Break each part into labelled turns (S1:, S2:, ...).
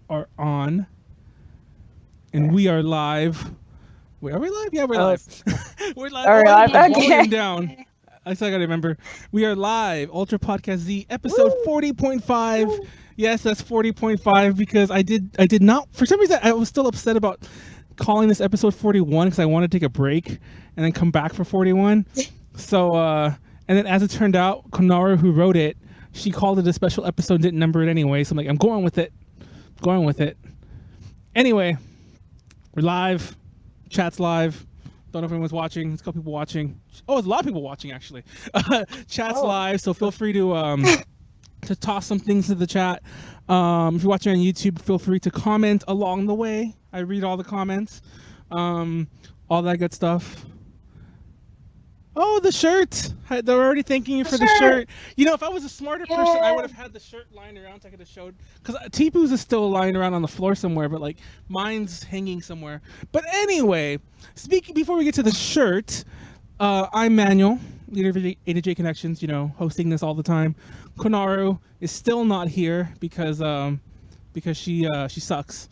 S1: are on, and we are live. Wait, are we live? Yeah, we're live. We're live.
S2: Are we live?
S1: Okay.
S2: Okay.
S1: Volume down. I still gotta remember. We are live. Ultra Podcast Z, episode 40.5. Yes, that's 40.5 because I did not, for some reason, I was still upset about calling this episode 41 because I wanted to take a break and then come back for 41. So, and then as it turned out, Konara, who wrote it, she called it a special episode, didn't number it anyway. So I'm like, I'm going with it. Anyway, we're live. Chat's live. Don't know if anyone's watching. There's a couple people watching. Oh, there's a lot of people watching actually. Chat's live, so feel free to toss some things to the chat. If you're watching on YouTube, feel free to comment along the way. I read all the comments. All that good stuff. Oh, the shirt! They're already thanking you for the shirt. You know, if I was a smarter person, I would have had the shirt lying around so I could have showed. Because Tipu's is still lying around on the floor somewhere, but like mine's hanging somewhere. But anyway, before we get to the shirt, I'm Manuel, leader of A to J Connections. You know, hosting this all the time. Konaru is still not here because she sucks.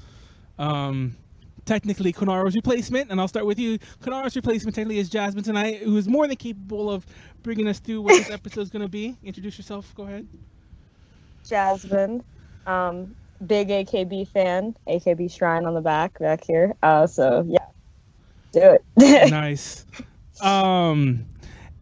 S1: Technically, Konaru's replacement, and I'll start with you. Konaru's replacement technically is Jasmine tonight, who is more than capable of bringing us through what this episode is going to be. Introduce yourself. Go ahead.
S2: Jasmine, big AKB fan. AKB shrine on the back here. So yeah, do it.
S1: Nice.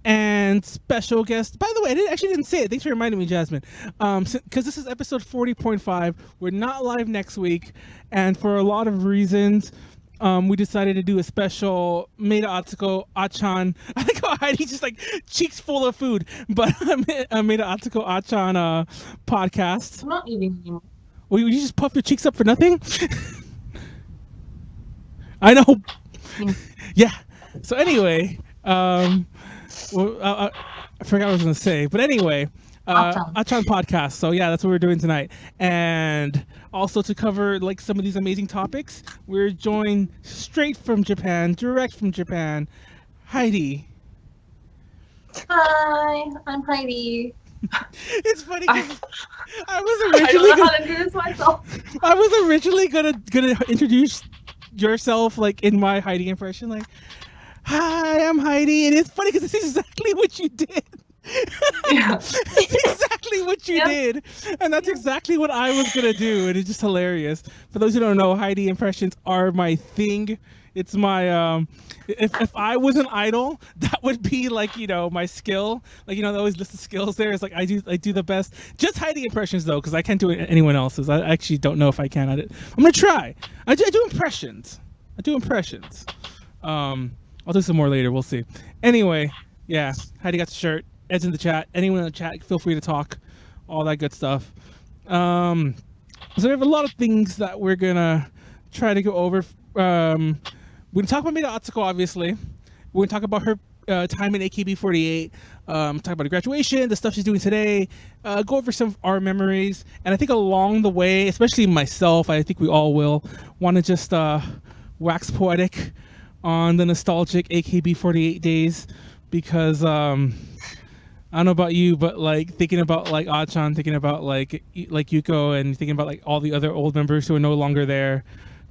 S1: And special guest. By the way, I actually didn't say it. Thanks for reminding me, Jasmine. Because this is episode 40.5. We're not live next week, and for a lot of reasons, we decided to do a special Maeda Atsuko Acchan. I think how Heidi's just like cheeks full of food, but Maeda Atsuko Acchan podcast.
S3: I'm not eating anymore.
S1: Well, you just puff your cheeks up for nothing. I know. Yeah. So anyway. Well, I forgot what I was going to say, but anyway, Acchan podcast. So yeah, that's what we're doing tonight. And also to cover like some of these amazing topics, we're joined straight from Japan, direct from Japan, Heidi.
S3: Hi, I'm Heidi.
S1: It's funny because I was originally gonna introduce yourself like in my Heidi impression, like, hi, I'm Heidi, and it's funny because it's exactly what you did.
S3: Yeah.
S1: It's exactly what you did, and that's exactly what I was gonna do, and it's just hilarious. For those who don't know, Heidi impressions are my thing. It's my if I was an idol, that would be like, you know, my skill. Like, you know, they always list the skills there. It's like I do the best. Just Heidi impressions though, because I can't do anyone else's. I actually don't know if I can. I'm gonna try. I do impressions. I'll do some more later. We'll see. Anyway, yeah, Heidi got the shirt. Ed's in the chat. Anyone in the chat, feel free to talk. All that good stuff. So we have a lot of things that we're gonna try to go over. We're gonna talk about Maeda Atsuko, obviously. We're gonna talk about her time in AKB48. Talk about her graduation, the stuff she's doing today. Go over some of our memories, and I think along the way, especially myself, I think we all will want to just wax poetic on the nostalgic AKB48 days, because I don't know about you, but like thinking about like Acchan, thinking about like Yuko, and thinking about like all the other old members who are no longer there,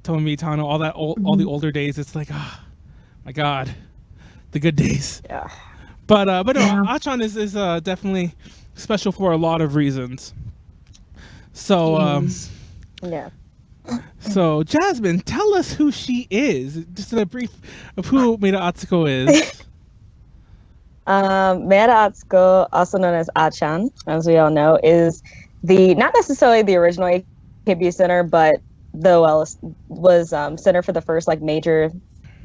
S1: Tomomi, Tano, all the older days, it's like, oh my god, the good days.
S2: Yeah.
S1: But no, Acchan is definitely special for a lot of reasons. So
S2: yeah.
S1: So, Jasmine, tell us who she is. Just a brief of who Maeda Atsuko is.
S2: Maeda Atsuko, also known as Acchan, as we all know, is not necessarily the original AKB center, but was center for the first like major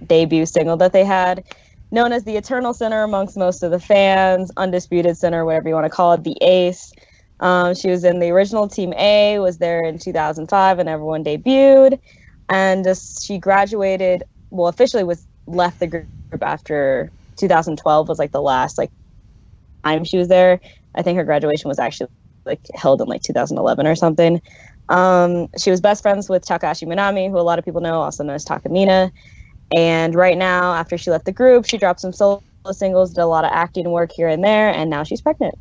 S2: debut single that they had, known as the Eternal Center amongst most of the fans, undisputed center, whatever you want to call it, the ace. She was in the original Team A, was there in 2005, and everyone debuted. And she graduated, well, officially left the group after 2012 was like the last like time she was there. I think her graduation was actually like held in like 2011 or something. She was best friends with Takahashi Minami, who a lot of people know, also known as Takamina. And right now, after she left the group, she dropped some solo of singles, did a lot of acting work here and there, and now she's pregnant.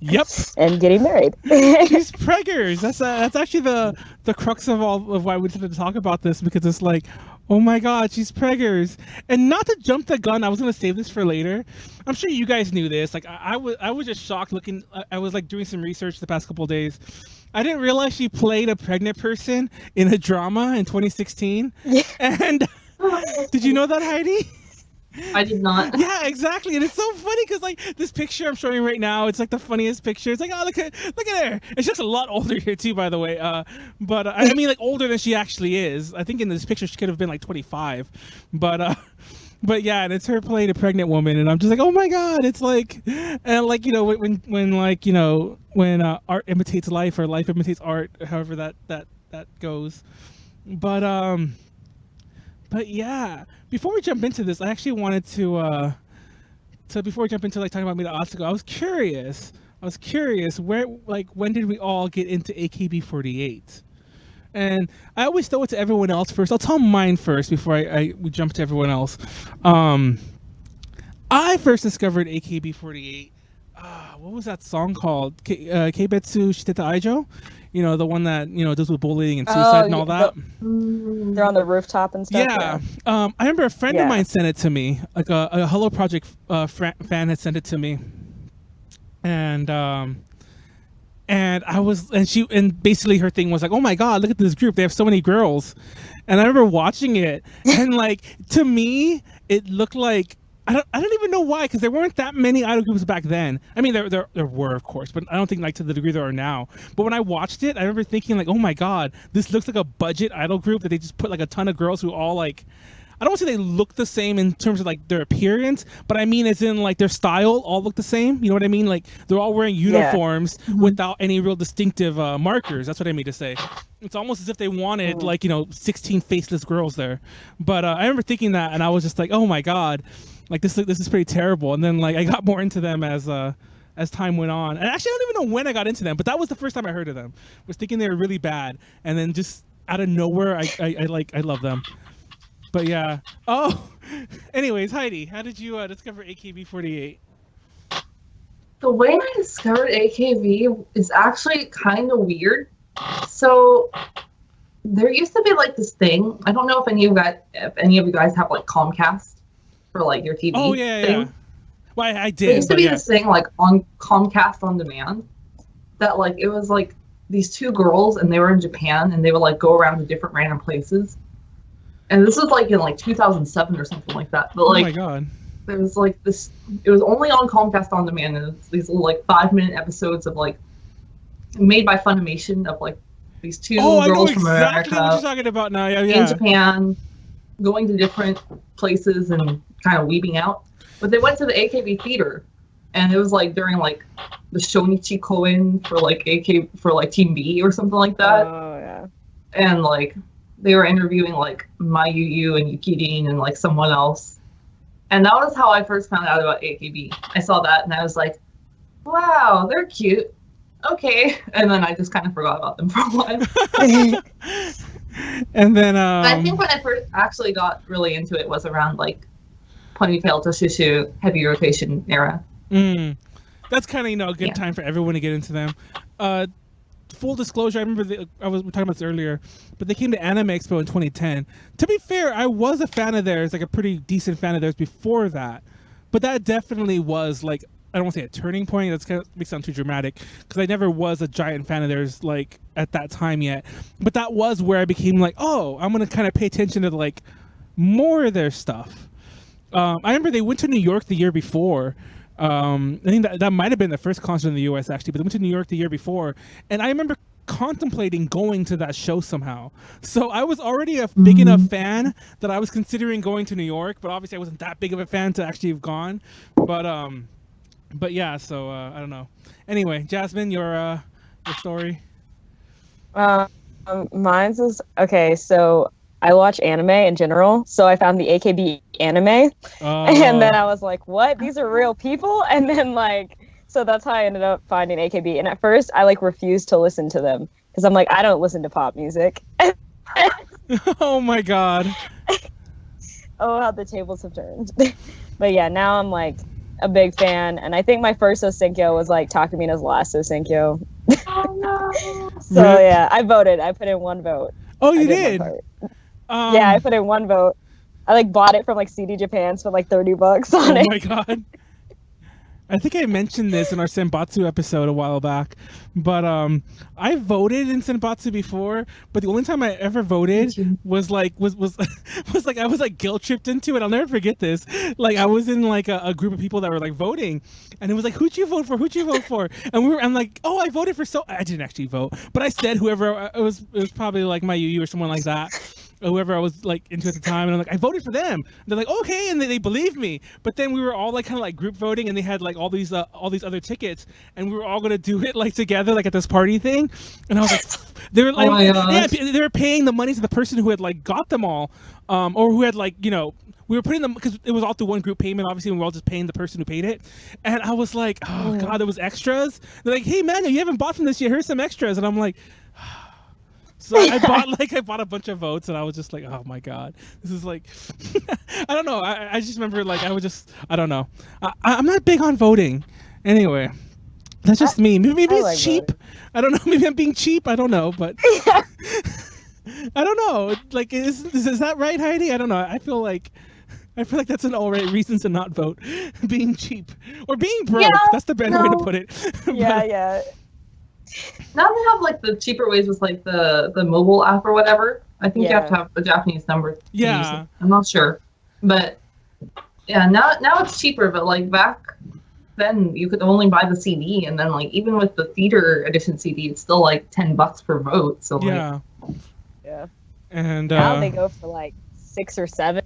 S1: Yep.
S2: And getting married.
S1: She's preggers. That's actually the crux of all of why we wanted to talk about this, because it's like, oh my god, she's preggers. And not to jump the gun, I was gonna save this for later. I'm sure you guys knew this. Like I was just shocked looking. I was like doing some research the past couple of days. I didn't realize she played a pregnant person in a drama in 2016.
S2: Yeah.
S1: And did you know that, Heidi?
S3: I did not.
S1: Yeah, exactly. And it's so funny because like this picture I'm showing right now, it's like the funniest picture. It's like, oh, look at her. And she's a lot older here too, by the way. But I mean, like older than she actually is. I think in this picture she could have been like 25. But yeah, and it's her playing a pregnant woman, and I'm just like, oh my god, it's like, and like, you know, when like, you know, when art imitates life or life imitates art, however that goes. But yeah, before we jump into this, I actually wanted to before we jump into like talking about Maeda Atsuko, I was curious where, like, when did we all get into AKB48? And I always throw it to everyone else first. I'll tell mine first before we jump to everyone else. I first discovered AKB48. What was that song called? Keibetsu Shiteta Aijo? You know, the one that, you know, deals with bullying and suicide and all that.
S2: They're on the rooftop and stuff.
S1: Yeah. I remember a friend of mine sent it to me. Like a Hello Project fan had sent it to me. And I was, and basically her thing was like, oh my god, look at this group, they have so many girls. And I remember watching it, and like, to me, it looked like, I don't even know why, because there weren't that many idol groups back then. I mean, there were, of course, but I don't think like to the degree there are now. But when I watched it, I remember thinking like, oh my god, this looks like a budget idol group that they just put like a ton of girls who all like, I don't want to say they look the same in terms of like their appearance, but I mean as in like their style all look the same. You know what I mean? Like they're all wearing uniforms without any real distinctive markers. That's what I mean to say. It's almost as if they wanted like, you know, 16 faceless girls there. But I remember thinking that, and I was just like, oh my god, like this is pretty terrible. And then like I got more into them as time went on. And actually I don't even know when I got into them, but that was the first time I heard of them. I was thinking they were really bad, and then just out of nowhere I love them. But yeah. Oh, anyways, Heidi, how did you discover AKB48?
S3: The way I discovered AKB is actually kind of weird. So there used to be like this thing. I don't know if any of you guys have like Comcast for like your TV.
S1: Oh yeah,
S3: thing.
S1: yeah. Well, I did.
S3: There used to be this thing like on Comcast on Demand that like it was like these two girls, and they were in Japan, and they would like go around to different random places. And this was like in like 2007 or something like that. But like,
S1: oh my god,
S3: there was like this. It was only on Comcast on Demand, and it's these little like 5-minute episodes of like made by Funimation of like these two girls from America.
S1: What you're talking about now. Yeah,
S3: in Japan, going to different places and kind of weeping out. But they went to the AKB theater, and it was like during like the Shonichi Koen for like Team B or something like that.
S2: Oh yeah.
S3: And like they were interviewing like Mayuyu and Yukidin and like someone else. And that was how I first found out about AKB. I saw that and I was like, wow, they're cute. Okay. And then I just kind of forgot about them for a while.
S1: And then
S3: I think when I first actually got really into it was around like Ponytail to Shushu heavy rotation era.
S1: That's kind of, you know, a good time for everyone to get into them. Full disclosure, I remember we were talking about this earlier, but they came to Anime Expo in 2010. To be fair, I was a fan of theirs, like a pretty decent fan of theirs before that. But that definitely was like, I don't want to say a turning point. That's kind of makes it sound too dramatic, because I never was a giant fan of theirs like at that time yet. But that was where I became like, oh, I'm gonna kind of pay attention to like more of their stuff. I remember they went to New York the year before. I think that might have been the first concert in the U.S. actually, but they went to New York the year before, and I remember contemplating going to that show somehow. So I was already a big enough fan that I was considering going to New York, but obviously I wasn't that big of a fan to actually have gone. But yeah, so I don't know. Anyway, Jasmine, your story.
S2: Mine's is okay. So I watch anime in general, so I found the AKB anime, and then I was like, what? These are real people? And then like, so that's how I ended up finding AKB. And at first, I like refused to listen to them, because I'm like, I don't listen to pop music.
S1: Oh my god.
S2: Oh, how the tables have turned. But yeah, now I'm like a big fan, and I think my first Osenkyo was like Takamina's last Osenkyo.
S3: Oh no.
S2: So yeah, I voted. I put in one vote.
S1: Oh, you
S2: I
S1: did?
S2: my part. Yeah, I put in one vote. I like bought it from like CD Japan, spent like $30 on it.
S1: Oh my god. I think I mentioned this in our Senbatsu episode a while back, but I voted in Senbatsu before, but the only time I ever voted was like was like I was like guilt tripped into it. I'll never forget this. Like I was in like a group of people that were like voting, and it was like, who'd you vote for? Who'd you vote for? And I'm like, oh, I voted for I didn't actually vote, but I said whoever it was probably like Mayuyu or someone like that. Whoever I was like into at the time, and I'm like, I voted for them. And they're like, okay, and they believed me. But then we were all like kind of like group voting, and they had like all these other tickets, and we were all gonna do it like together, like at this party thing. And I was like, they were like, yeah, they were paying the money to the person who had like got them all, or who had like we were putting them because it was all through one group payment, obviously, and we were all just paying the person who paid it. And I was like, oh god, there was extras. They're like, hey man, you haven't bought from this yet. Here's some extras, and I'm like. So I bought a bunch of votes, and I was just like, oh my god, this is like, I don't know. I just remember like I don't know. I'm not big on voting. Anyway, that's just me. Maybe it's like cheap. Voting. I don't know. Maybe I'm being cheap. I don't know, but I don't know. Like, is that right, Heidi? I don't know. I feel like that's an all right reason to not vote. Being cheap or being broke. Yeah, that's the better way to put it.
S2: Yeah.
S3: Now they have like the cheaper ways with like the mobile app or whatever. I think you have to have the Japanese number.
S1: Yeah.
S3: I'm not sure. But yeah, now it's cheaper, but like back then you could only buy the CD, and then like even with the theater edition CD it's still like $10 per vote. So
S1: yeah.
S2: Yeah.
S1: And
S2: now they go for like 6 or 7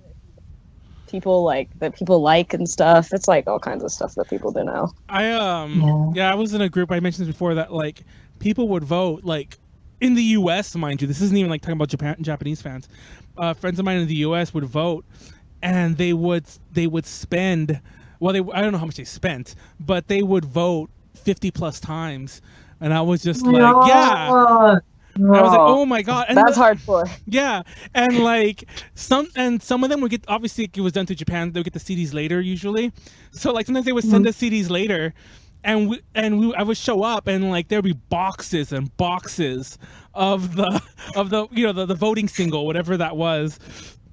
S2: people that people like and stuff. It's like all kinds of stuff that people do now.
S1: I was in a group, I mentioned this before, that like people would vote like in the US, mind you. This isn't even like talking about Japanese fans. Friends of mine in the US would vote, and they would spend, well, I don't know how much they spent, but they would vote 50 plus times, and I was just like, yeah. I was like, oh my god, and
S2: that's hardcore.
S1: Yeah, and like some of them would get, obviously it was done to Japan, they would get the CDs later usually. So like sometimes they would send us CDs later, and I would show up, and like there would be boxes and boxes of the the voting single, whatever that was.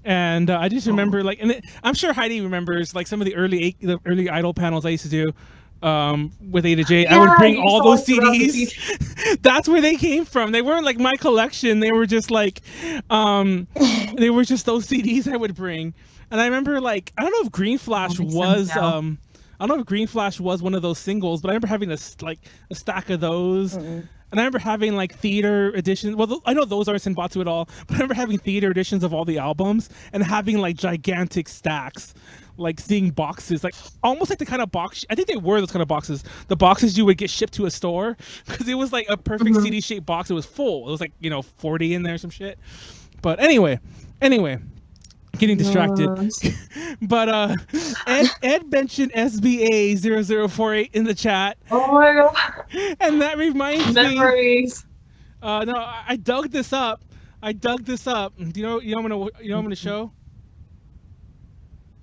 S1: And I just remember like, and I'm sure Heidi remembers like some of the early Idol panels I used to do. With A to J, I would bring all those CDs. That's where they came from. They weren't like my collection. They were just like, they were just those CDs I would bring. And I remember like, I don't know if Green Flash was, I don't know if Green Flash was one of those singles, but I remember having a stack of those. Mm-hmm. And I remember having like theater editions. Well, I know those aren't Senbatsu at all, but I remember having theater editions of all the albums and having like gigantic stacks. Like seeing boxes, like almost like the kind of box, I think they were those kind of boxes, the boxes you would get shipped to a store, because it was like a perfect CD shaped box. It was full. It was like 40 in there, some shit. But anyway, getting distracted. But Ed mentioned SBA0048 in the chat.
S3: Oh my god!
S1: And that reminds
S3: Memories.
S1: me. No, I dug this up. Do you know I'm gonna show?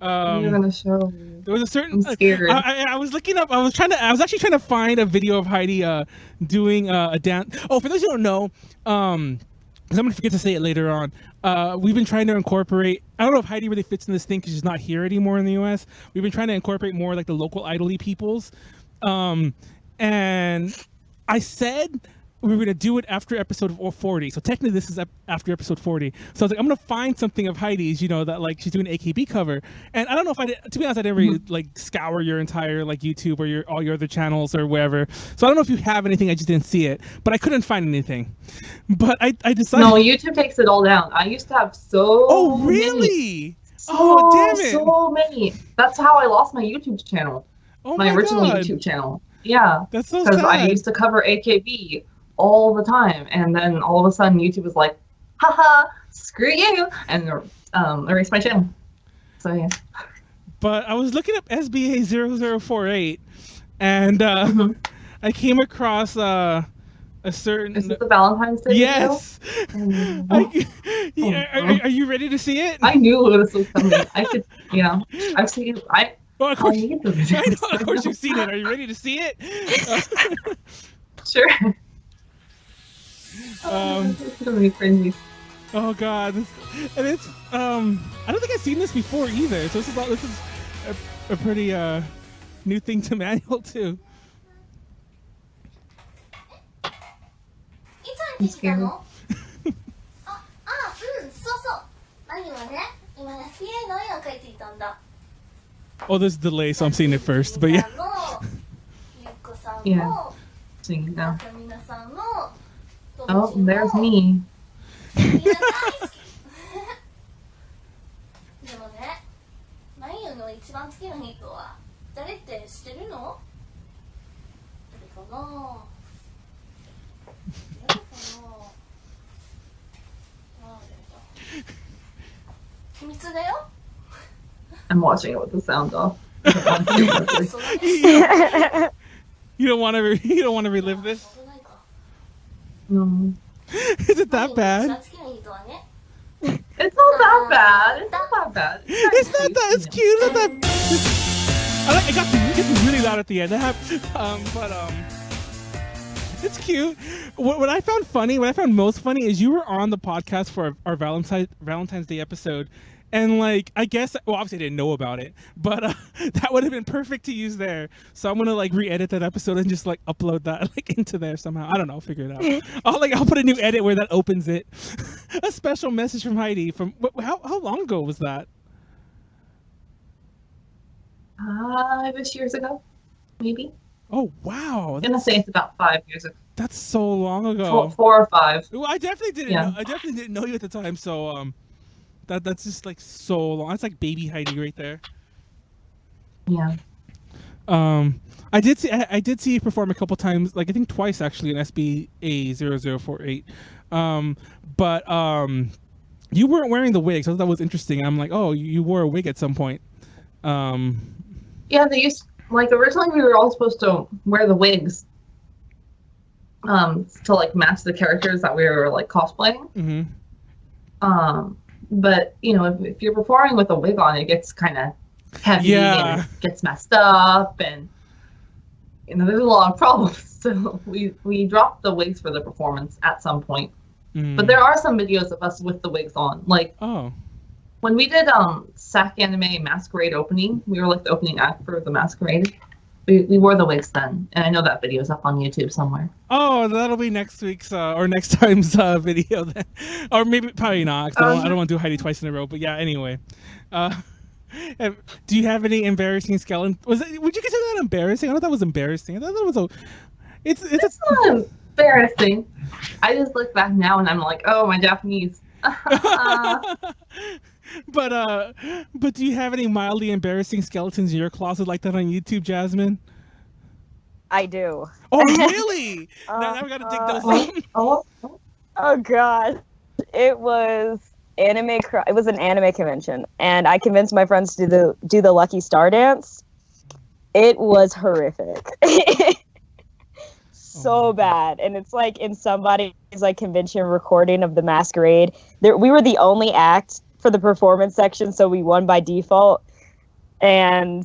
S3: You're gonna show me.
S1: There was a certain.
S3: I'm scared.
S1: I was looking up. I was actually trying to find a video of Heidi doing a dance. Oh, for those who don't know, because I'm gonna forget to say it later on. We've been trying to incorporate. I don't know if Heidi really fits in this thing because she's not here anymore in the U.S. We've been trying to incorporate more like the local idol-y peoples, and I said we were going to do it after episode 40. So technically this is after episode 40. So I was like, I'm going to find something of Heidi's, that like she's doing an AKB cover. And I don't know if to be honest, I didn't really like scour your entire like YouTube or all your other channels or wherever. So I don't know if you have anything, I just didn't see it, but I couldn't find anything. But I decided.
S3: No, YouTube takes it all down. I used to have
S1: Oh, really? Damn it.
S3: So many. That's how I lost my YouTube channel.
S1: Oh
S3: my original
S1: God.
S3: YouTube channel. Yeah.
S1: That's so sad.
S3: Because I used to cover AKB all the time, and then all of a sudden YouTube was like, haha, screw you, and erased my channel. So yeah.
S1: But I was looking up SBA 0048, and I came across a certain.
S3: Is it the Valentine's Day?
S1: Yes. Are you ready to see it?
S3: I knew this was coming. I could, I've seen it.
S1: Well, of course,
S3: I need the
S1: I
S3: videos.
S1: know, of course you've seen it. Are you ready to see it?
S3: Sure.
S1: It's
S3: gonna be cringy.
S1: Oh God, and it's I don't think I've seen this before either. So this is a pretty new thing to Manuel too.
S4: いつ入ってきたのうんそうそうマユはね今 SPA の絵を描いていたんだ
S1: Oh, there's a delay, so I'm seeing it first. But yeah.
S4: ゆっこさんも
S3: Yeah. Seeing now.
S4: みなさんも
S3: Oh, there's me.
S4: みんな大好きでもねマユの一番好きな人は誰って知ってるの誰かな誰かな秘密だよ
S3: I'm watching it with the sound off.
S1: You don't want to relive this?
S3: No.
S1: Is it that bad?
S3: It's not that bad. It's not that bad.
S1: It's not that. It's cute. It's not that. It gets really loud at the end. It's cute. What I found most funny is you were on the podcast for our Valentine's Day episode. And like, I guess, well, obviously I didn't know about it, but that would have been perfect to use there. So I'm gonna like re-edit that episode and just like upload that like into there somehow. I don't know, figure it out. I'll put a new edit where that opens it. A special message from Heidi. From how long ago was that?
S3: 5-ish years ago, maybe.
S1: Oh wow!
S3: I'm gonna say it's about 5 years ago.
S1: That's so long ago.
S3: 4 or 5.
S1: Well, I definitely didn't.
S3: Yeah.
S1: I definitely didn't know you at the time. So that's just like so long. That's like baby Heidi right there.
S3: Yeah.
S1: I did see you perform a couple times, like I think twice actually in SBA 0048. But you weren't wearing the wig, so that was interesting. I'm like, oh, you wore a wig at some point.
S3: Yeah, they used originally we were all supposed to wear the wigs to like match the characters that we were like cosplaying.
S1: Mm-hmm.
S3: But you know, if you're performing with a wig on, it gets kind of heavy
S1: Yeah.
S3: and it gets messed up, and you know, there's a lot of problems. So we dropped the wigs for the performance at some point. But there are some videos of us with the wigs on. Like when we did SAC Anime Masquerade opening, we were like the opening act for the Masquerade. We wore the wigs then, and I know that video's up on YouTube somewhere.
S1: Oh, that'll be next week's or next time's video then, or maybe probably not. 'Cause I don't want to do Heidi twice in a row. But yeah, anyway. Do you have any embarrassing skeleton? Would you consider that embarrassing? I thought that was embarrassing. I thought that was
S3: It's not embarrassing. I just look back now and I'm like, oh, my Japanese.
S1: But do you have any mildly embarrassing skeletons in your closet like that on YouTube, Jasmine?
S2: I do.
S1: Oh, really? Now we gotta dig those up.
S2: Oh God, it was it was an anime convention, and I convinced my friends to do the Lucky Star dance. It was horrific. So bad, and it's like in somebody's like convention recording of the Masquerade. We were the only act for the performance section, so we won by default. And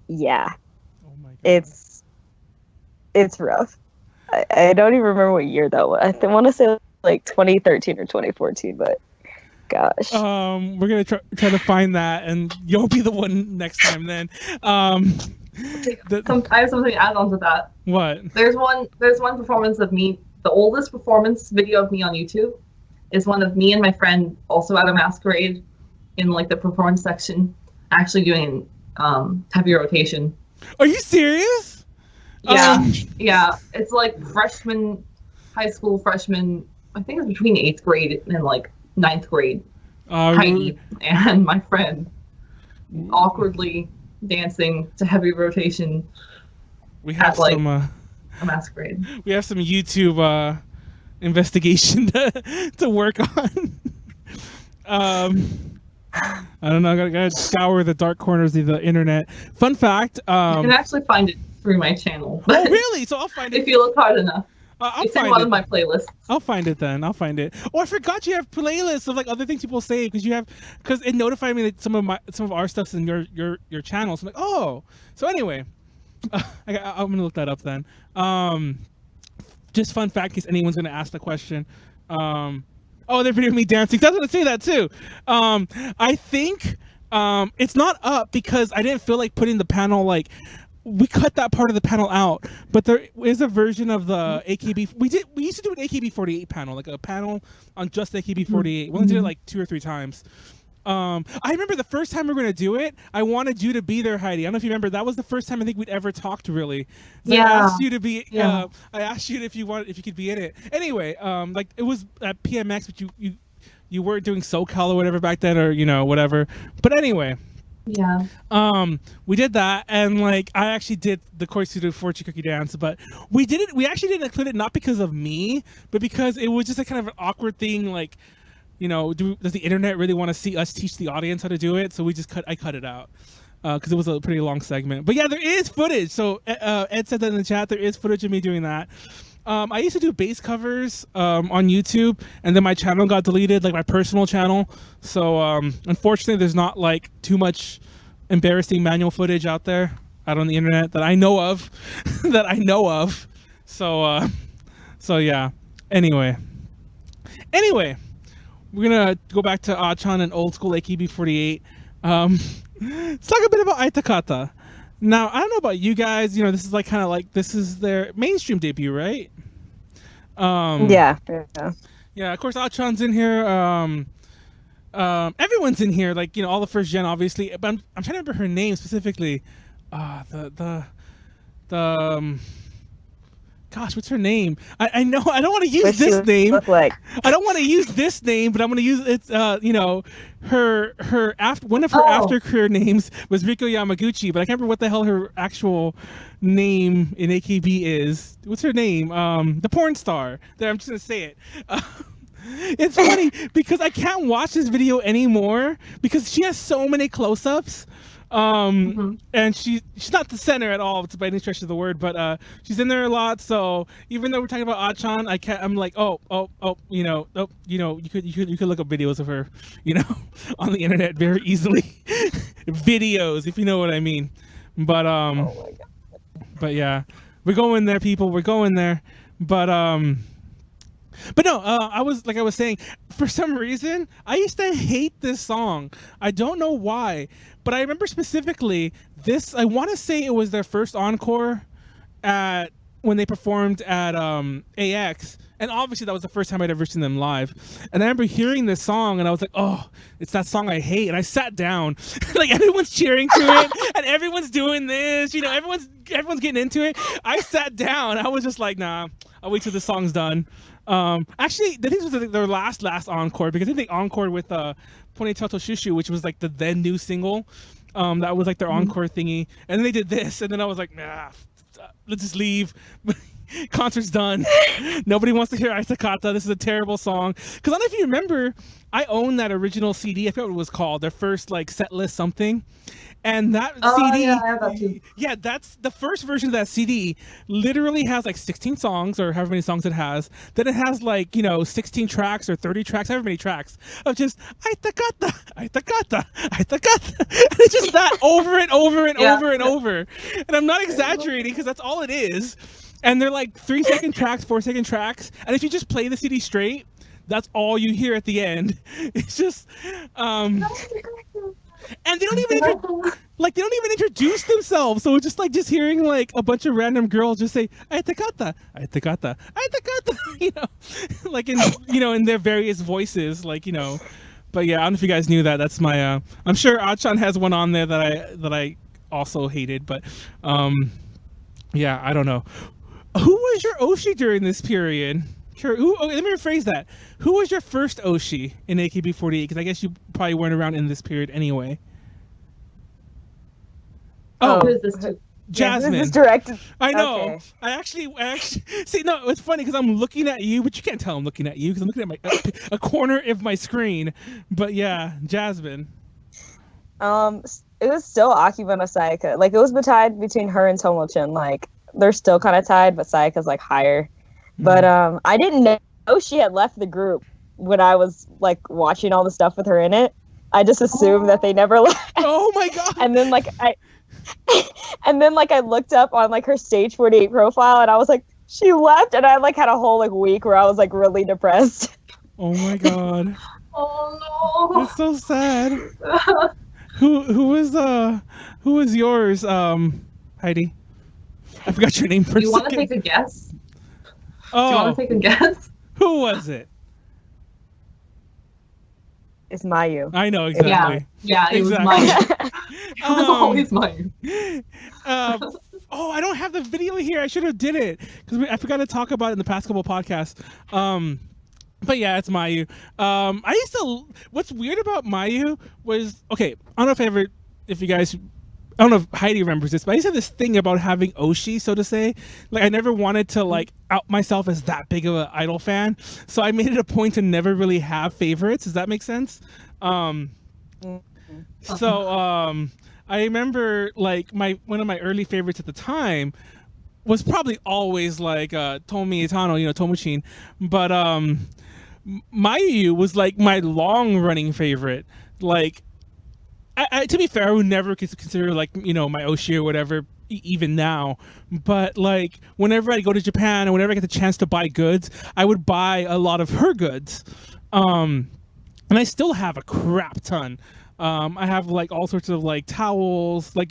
S2: yeah,
S1: oh my God.
S2: It's rough. I don't even remember what year that was. I want to say like 2013 or 2014, but gosh.
S1: We're gonna try to find that, and you'll be the one next time then. I
S3: have something to add on to that.
S1: What?
S3: There's one performance of me. The oldest performance video of me on YouTube is one of me and my friend also at a Masquerade in like the performance section, actually doing heavy rotation.
S1: Are you serious?
S3: Yeah, yeah. It's like high school freshman. I think it's between 8th grade and like 9th grade. Heidi and my friend awkwardly dancing to heavy rotation.
S1: We have
S3: like,
S1: some
S3: a Masquerade.
S1: We have some YouTube investigation to work on. I don't know. I gotta scour the dark corners of the internet. Fun fact.
S3: You can actually find it through my channel.
S1: Oh, really? So I'll find it
S3: if you look hard enough.
S1: I'll
S3: It's in
S1: find
S3: one
S1: it.
S3: of my playlists.
S1: I'll find it then. I'll find it. Oh, I forgot you have playlists of like other things people say because it notified me that some of our stuff's in your channel. So I'm like, oh. So anyway, I'm gonna look that up then. Just fun fact, in case anyone's gonna ask the question. Oh, they're videoing me dancing. I was gonna say that too. I think it's not up because I didn't feel like putting the panel like. We cut that part of the panel out, but there is a version of the AKB. We used to do an AKB48 panel, like a panel on just AKB48. We only did it like 2 or 3 times. I remember the first time we were going to do it, I wanted you to be there, Heidi. I don't know if you remember. That was the first time I think we'd ever talked, really. So
S3: Yeah.
S1: I asked you to be.
S3: Yeah.
S1: I asked you if you could be in it. Anyway, like it was at PMX, but you weren't doing SoCal or whatever back then, or whatever. But anyway.
S3: Yeah.
S1: We did that, and like I actually did the chorus to the Fortune Cookie Dance, but we actually didn't include it not because of me, but because it was just a kind of an awkward thing. Like, does the internet really want to see us teach the audience how to do it? So I cut it out because it was a pretty long segment. But yeah, there is footage. So Ed said that in the chat. There is footage of me doing that. I used to do bass covers on YouTube, and then my channel got deleted, like my personal channel. So unfortunately, there's not like too much embarrassing manual footage out there on the internet that I know of. So yeah. Anyway, we're gonna go back to Acchan and old school AKB48. Let's talk a bit about Aitakata. Now, I don't know about you guys, this is like kind of like this is their mainstream debut, right?
S2: Yeah.
S1: Yeah, of course Acchan's in here. Everyone's in here, like, all the first gen obviously, but I'm trying to remember her name specifically. Gosh, what's her name? I know I don't want to use this name.
S2: Like?
S1: I don't want to use this name, but I'm going to use it's her after one of her after career names was Riko Yamaguchi, but I can't remember what the hell her actual name in AKB is. What's her name? The porn star. There, I'm just going to say it. It's funny because I can't watch this video anymore because she has so many close-ups. And she's not the center at all, by any stretch of the word, but she's in there a lot. So even though we're talking about Acchan, I'm like, you could look up videos of her, on the internet very easily. Videos, if you know what I mean. But
S2: Oh my God.
S1: but yeah, we're going there, people. We're going there. But no, I was saying, for some reason, I used to hate this song. I don't know why, but I remember specifically this. I want to say it was their first encore when they performed at AX, and obviously that was the first time I'd ever seen them live. And I remember hearing this song, and I was like, "Oh, it's that song I hate." And I sat down, like everyone's cheering to it, and everyone's doing this. Everyone's getting into it. I sat down. I was just like, "Nah, I'll wait till the song's done." Actually, I think this was their last encore, because I think they encored with Ponytail to Shushu, which was like the then new single. That was like their encore thingy, and then they did this, and then I was like, nah, let's just leave. Concert's done. Nobody wants to hear Aitakata. This is a terrible song. Because I don't know if you remember, I own that original CD. I forgot what it was called. Their first like set list something. And that CD,
S3: yeah, I have that too.
S1: Yeah, that's the first version of that CD. Literally has like 16 songs, or however many songs it has. Then it has like 16 tracks or 30 tracks, however many tracks of just Aitakata, Aitakata, Aitakata. And it's just that over and over and over and over. And I'm not exaggerating because that's all it is. And they're like 3-second tracks, 4-second tracks. And if you just play the CD straight, that's all you hear at the end. It's just, and they don't even introduce themselves. So it's just hearing like a bunch of random girls just say Aitakata, Aitakata, Aitakata, like in their various voices, But yeah, I don't know if you guys knew that. That's my. I'm sure Acchan has one on there that I also hated, but yeah, I don't know. Who was your Oshi during this period? Sure. Let me rephrase that. Who was your first Oshi in AKB48? Because I guess you probably weren't around in this period anyway.
S3: Who is this to?
S1: Jasmine.
S2: Yeah, this is directed.
S1: I know.
S2: Okay.
S1: I actually see. No, it's funny because I'm looking at you, but you can't tell I'm looking at you because I'm looking at a corner of my screen. But yeah, Jasmine.
S2: It was still Akiba no Sayaka. Like, it was tied between her and Tomo-chan. Like, they're still kind of tied, but Sayaka's like higher. But I didn't know she had left the group when I was like watching all the stuff with her in it. I just assumed that they never left.
S1: Oh my god!
S2: And then like I looked up on like her Stage 48 profile, and I was like, she left, and I like had a whole like week where I was like really depressed.
S1: Oh my god!
S3: Oh no!
S1: It's so sad. Who was yours, Heidi? I forgot your name for a
S3: You want to
S1: second.
S3: take a guess?
S1: Oh,
S3: Do you want to take a guess?
S1: who was it?
S2: It's Mayu.
S1: I know exactly.
S3: Yeah, it
S1: Exactly.
S3: was mine. It was always mine.
S1: Oh, I don't have the video here. I should have did it because I forgot to talk about it in the past couple podcasts. But yeah, it's Mayu. I used to. What's weird about Mayu was okay. I don't know if you guys. I don't know if Heidi remembers this, but I used to have this thing about having Oshi, so to say. Like I never wanted to like out myself as that big of an idol fan, so I made it a point to never really have favorites. Does that make sense? So I remember like one of my early favorites at the time was probably always like Tomi Itano, Tomuchin, but Mayuyu was like my long running favorite. Like I to be fair, I would never consider like my Oshi or whatever even now, but like whenever I go to Japan and whenever I get the chance to buy goods, I would buy a lot of her goods, and I still have a crap ton. I have like all sorts of like towels, like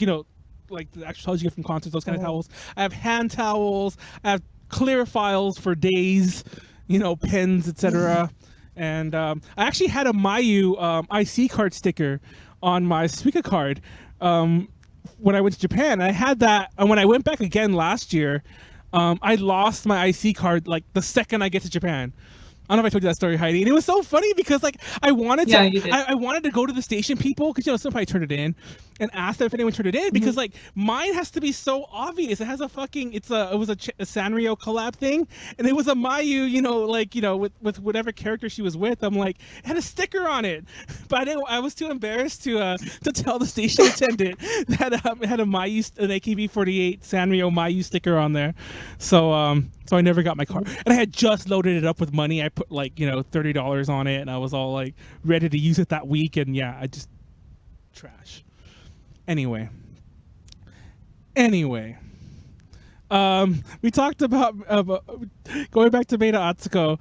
S1: like the actual towels you get from concerts, those kind of towels. I have hand towels. I have clear files for days, pens, etc. And I actually had a Mayu IC card sticker on my Suica card when I went to Japan. I had that, and when I went back again last year, I lost my IC card like the second I get to Japan. I don't know if I told you that story, Heidi. And it was so funny because like I wanted to, I wanted to go to the station people because somebody turned it in and asked them if anyone turned it in because like mine has to be so obvious. It has a fucking, it was a Sanrio collab thing, and it was a Mayu, with whatever character she was with. I'm like, it had a sticker on it, but I was too embarrassed to tell the station attendant that it had an AKB48 Sanrio Mayu sticker on there. So I never got my card, and I had just loaded it up with money. I put like $30 on it, and I was all like ready to use it that week, and yeah, I just trash. Anyway, we talked about going back to Maeda Atsuko.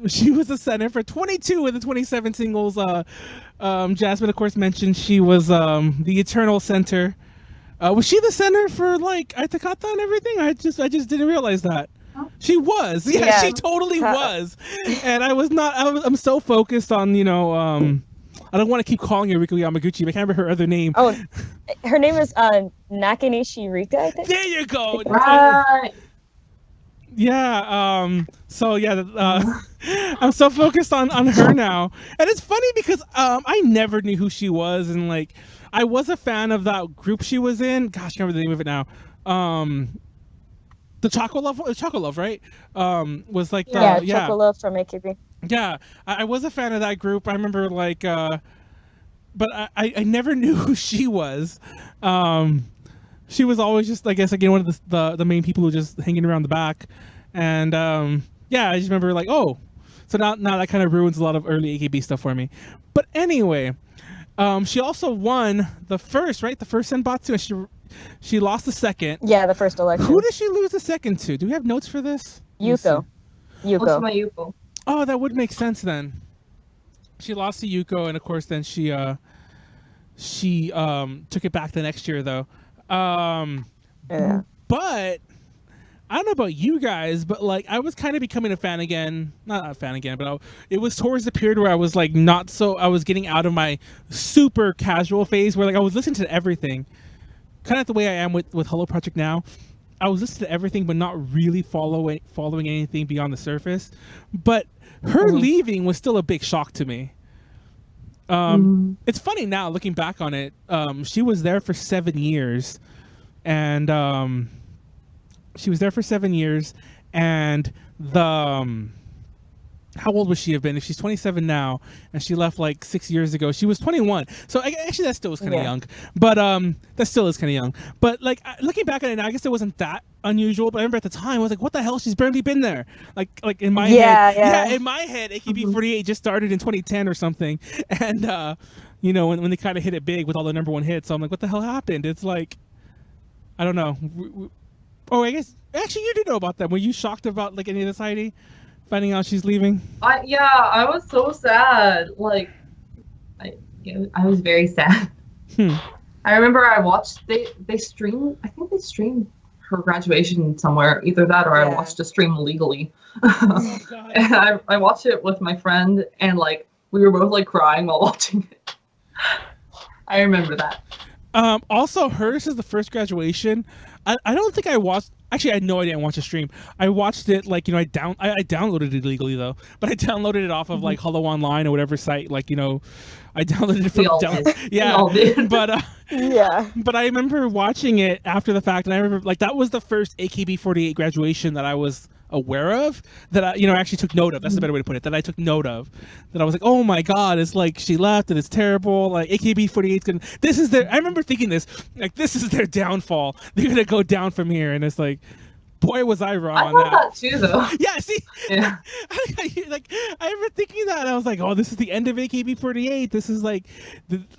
S1: She was the center for 22 of the 27 singles. Jasmine, of course, mentioned she was the eternal center. Was she the center for like Aitakata and everything? I just didn't realize that. She was. Yeah, she totally was. And I'm so focused on, I don't want to keep calling her Riko Yamaguchi, but I can't remember her other name.
S2: Oh, her name is Nakanishi Rika, I think.
S1: There you go.
S3: Right.
S1: Yeah. So yeah, I'm so focused on her now, and it's funny because I never knew who she was, and like I was a fan of that group she was in. Gosh, I can't remember the name of it now. The Choco Love, right? Was like
S2: Choco Love from AKB.
S1: Yeah, I was a fan of that group. I remember like, but I never knew who she was. She was always just, I guess, again, one of the main people who were just hanging around the back, and yeah, I just remember like, oh, so now that kind of ruins a lot of early AKB stuff for me. But anyway, she also won the first Senbatsu, and she lost the second.
S2: Yeah, the first election.
S1: Who did she lose the second to? Do we have notes for this?
S2: Yuko.
S3: Yuko.
S1: Oh, that would make sense then. She lost to Yuko, and of course, then she took it back the next year, though.
S2: Yeah.
S1: But I don't know about you guys, but like I was kind of becoming a fan again. Not a fan again, but it was towards the period where I was like I was getting out of my super casual phase, where like I was listening to everything. Kind of the way I am with Hello Project now. I was listening to everything, but not really following anything beyond the surface. But her leaving was still a big shock to me. It's funny now looking back on it. She was there for 7 years, and how old would she have been? If she's 27 now and she left like 6 years ago, she was 21. So actually that still was kind of young, but that still is kind of young. But like looking back at it now, I guess it wasn't that unusual, but I remember at the time I was like, what the hell, she's barely been there. Like in my
S2: Yeah,
S1: head,
S2: yeah.
S1: in my head, AKB48 just started in 2010 or something, and you know, when they kind of hit it big with all the #1 hits, so I'm like, what the hell happened? It's like, I don't know. Oh, I guess actually you do know about that. Were you shocked about like any of this, Heidi, finding out she's leaving?
S3: I was so sad. Like, I was very sad. I remember I watched they streamed. I think they streamed her graduation somewhere. Either that or I watched a stream illegally.
S1: Oh, God.
S3: And I watched it with my friend, and like we were both like crying while watching it. I remember that.
S1: Also, hers is the first graduation. I don't think I watched. Actually, I had no idea I watched a stream. I watched it like, you know, I downloaded it illegally though, but I downloaded it off of like Hollow Online or whatever site. Like, you know, I downloaded it from
S3: We all did.
S1: but
S2: Yeah.
S1: But I remember watching it after the fact, and I remember like that was the first AKB48 graduation that I was aware of, that I, you know, actually took note of. That's the better way to put it. That I took note of. That I was like, oh my God, it's like she left and it's terrible. Like AKB48's gonna. This is their. I remember thinking this. Like this is their downfall. They're gonna go down from here, and it's like, boy, was I wrong
S3: I
S1: on
S3: thought
S1: that.
S3: that too, though.
S1: Yeah, see,
S3: Yeah.
S1: like I remember thinking that, and I was like, oh, this is the end of AKB48. This is like,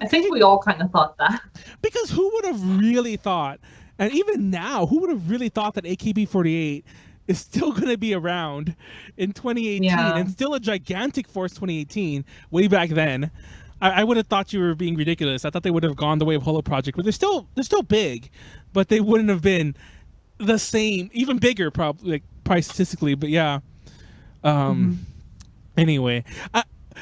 S3: I think we all kind of thought that.
S1: because who would have really thought, and even now, who would have really thought that AKB48 is still going to be around in 2018 and still a gigantic force 2018 way back then. I would have thought you were being ridiculous. I thought they would have gone the way of Holo Project, but they're still big, but they wouldn't have been the same, even bigger, probably like statistically. But yeah. Anyway,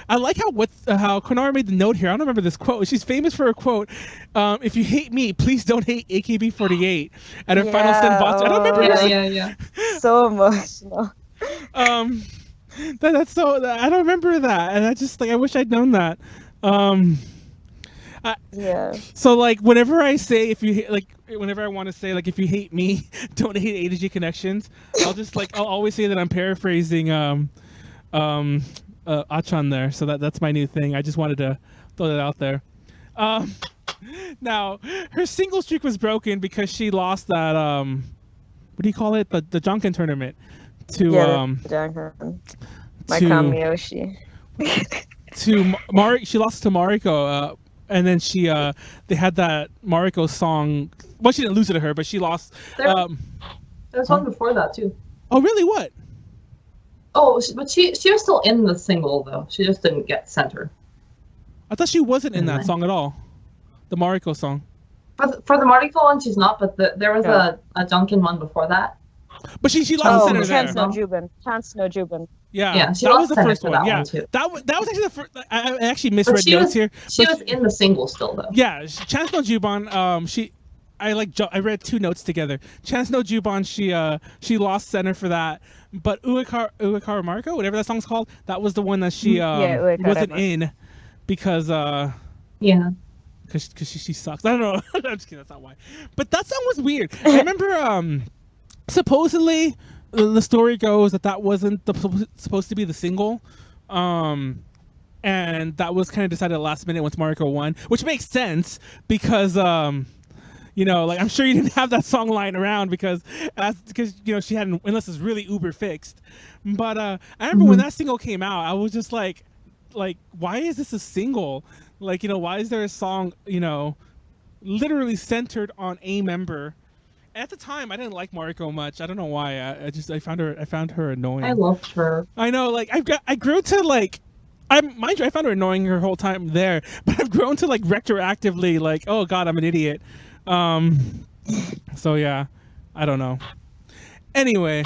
S1: I like how Konara made the note here. I don't remember this quote. She's famous for a quote. If you hate me, please don't hate AKB48. At her final senbatsu. I don't remember.
S3: Yeah.
S2: So emotional.
S1: That's so. I don't remember that, and I just like I wish I'd known that.
S2: Yeah.
S1: So like whenever I say whenever I want to say like if you hate me, don't hate A to G Connections, I'll always say that I'm paraphrasing Acchan there. So that's my new thing. I just wanted to throw that out there. Now her single streak was broken because she lost that what do you call it, the Jonkin tournament to
S2: Jonkin. My Kamiyoshi.
S1: She lost to Mariko, and then they had that Mariko song. Well, she didn't lose it to her, but she lost.
S3: There was one before that too.
S1: Oh, really? What?
S3: Oh, but she was still in the single though. She just didn't get center.
S1: I thought she wasn't in that song at all. The Mariko song.
S3: For the Mariko one, she's not. But there was a Junkin one before that.
S1: But she lost center there.
S2: Chance no Jubin.
S1: Yeah,
S3: she
S1: that
S3: lost
S1: was the first
S3: for
S1: one.
S3: that
S1: Yeah,
S3: one too.
S1: that was actually the first. I actually misread notes here.
S3: She was in the single still though.
S1: Yeah, Chance no Juban. I read two notes together. Chance no Juban. She lost center for that. But Uekara Mariko, whatever that song's called, that was the one that she wasn't in because because she sucks. I don't know. I'm just kidding. That's not why. But that song was weird. I remember supposedly the story goes that wasn't supposed to be the single, and that was kind of decided at the last minute once Mariko won, which makes sense because you know, like I'm sure you didn't have that song lying around because you know she hadn't, unless it's really uber fixed. But I remember when that single came out, I was just like why is this a single? Like, you know, why is there a song, you know, literally centered on a member? At the time, I didn't like Mariko much. I don't know why. I found her annoying.
S3: I loved her.
S1: I know, like I grew to like. Mind you, I found her annoying her whole time there, but I've grown to like retroactively like, oh God, I'm an idiot. So yeah, I don't know. Anyway,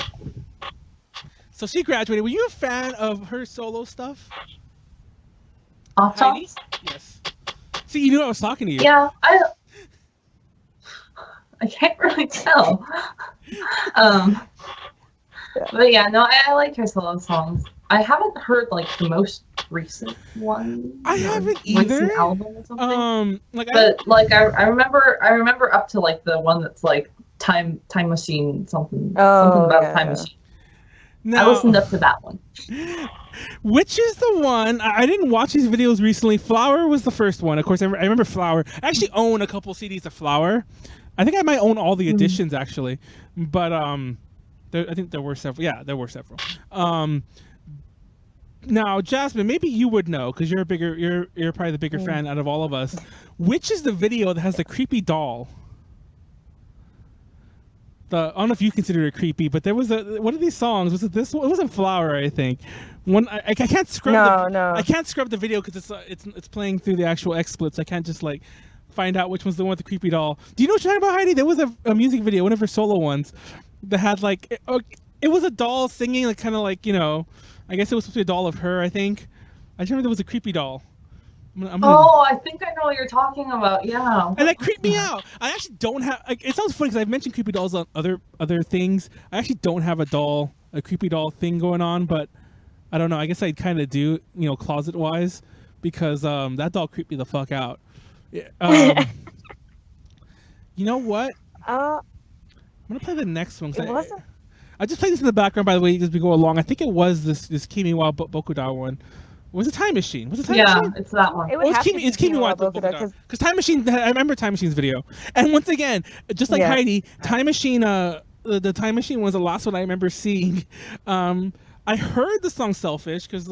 S1: so she graduated. Were you a fan of her solo stuff?
S3: Acchan?
S1: Yes. See, you knew I was talking to you.
S3: Yeah, I can't really tell. But yeah, no, I like her solo songs. I haven't heard like the most recent one.
S1: I haven't either.
S3: Recent album or something. I remember up to like the one that's like time machine something about time machine. I listened up to that one.
S1: Which is the one? I didn't watch these videos recently. Flower was the first one. Of course, I remember Flower. I actually own a couple CDs of Flower. I think I might own all the editions actually, but I think there were several. Yeah, there were several. Now, Jasmine, maybe you would know because you're probably the bigger fan out of all of us. Which is the video that has the creepy doll? I don't know if you consider it creepy, but there was one of these songs. Was it this one? It wasn't Flower, I think. I can't scrub. I can't scrub the video because it's playing through the actual XSplits. I can't just like find out which one's the one with the creepy doll. Do you know what you're talking about, Heidi? There was a music video, one of her solo ones, that had like it was a doll singing, like kind of like, you know, I guess it was supposed to be a doll of her. I think. I just remember there was a creepy doll.
S3: I think I know what you're talking about. Yeah.
S1: And that creeped me out. I actually don't have. Like, it sounds funny because I've mentioned creepy dolls on other things. I actually don't have a creepy doll thing going on, but I don't know. I guess I kind of do, you know, closet wise, because that doll creeped me the fuck out. You know what? I'm gonna play the next one. I just played this in the background, by the way, as we go along. I think it was this Kimi wa Bokuda one. Was it Time Machine? Was it Time Machine?
S3: Yeah, it's that one.
S1: It's Kimi wa Bokuda. Because Time Machine, I remember Time Machine's video. And once again, just like Heidi, Time Machine, the Time Machine was the last one I remember seeing. I heard the song Selfish because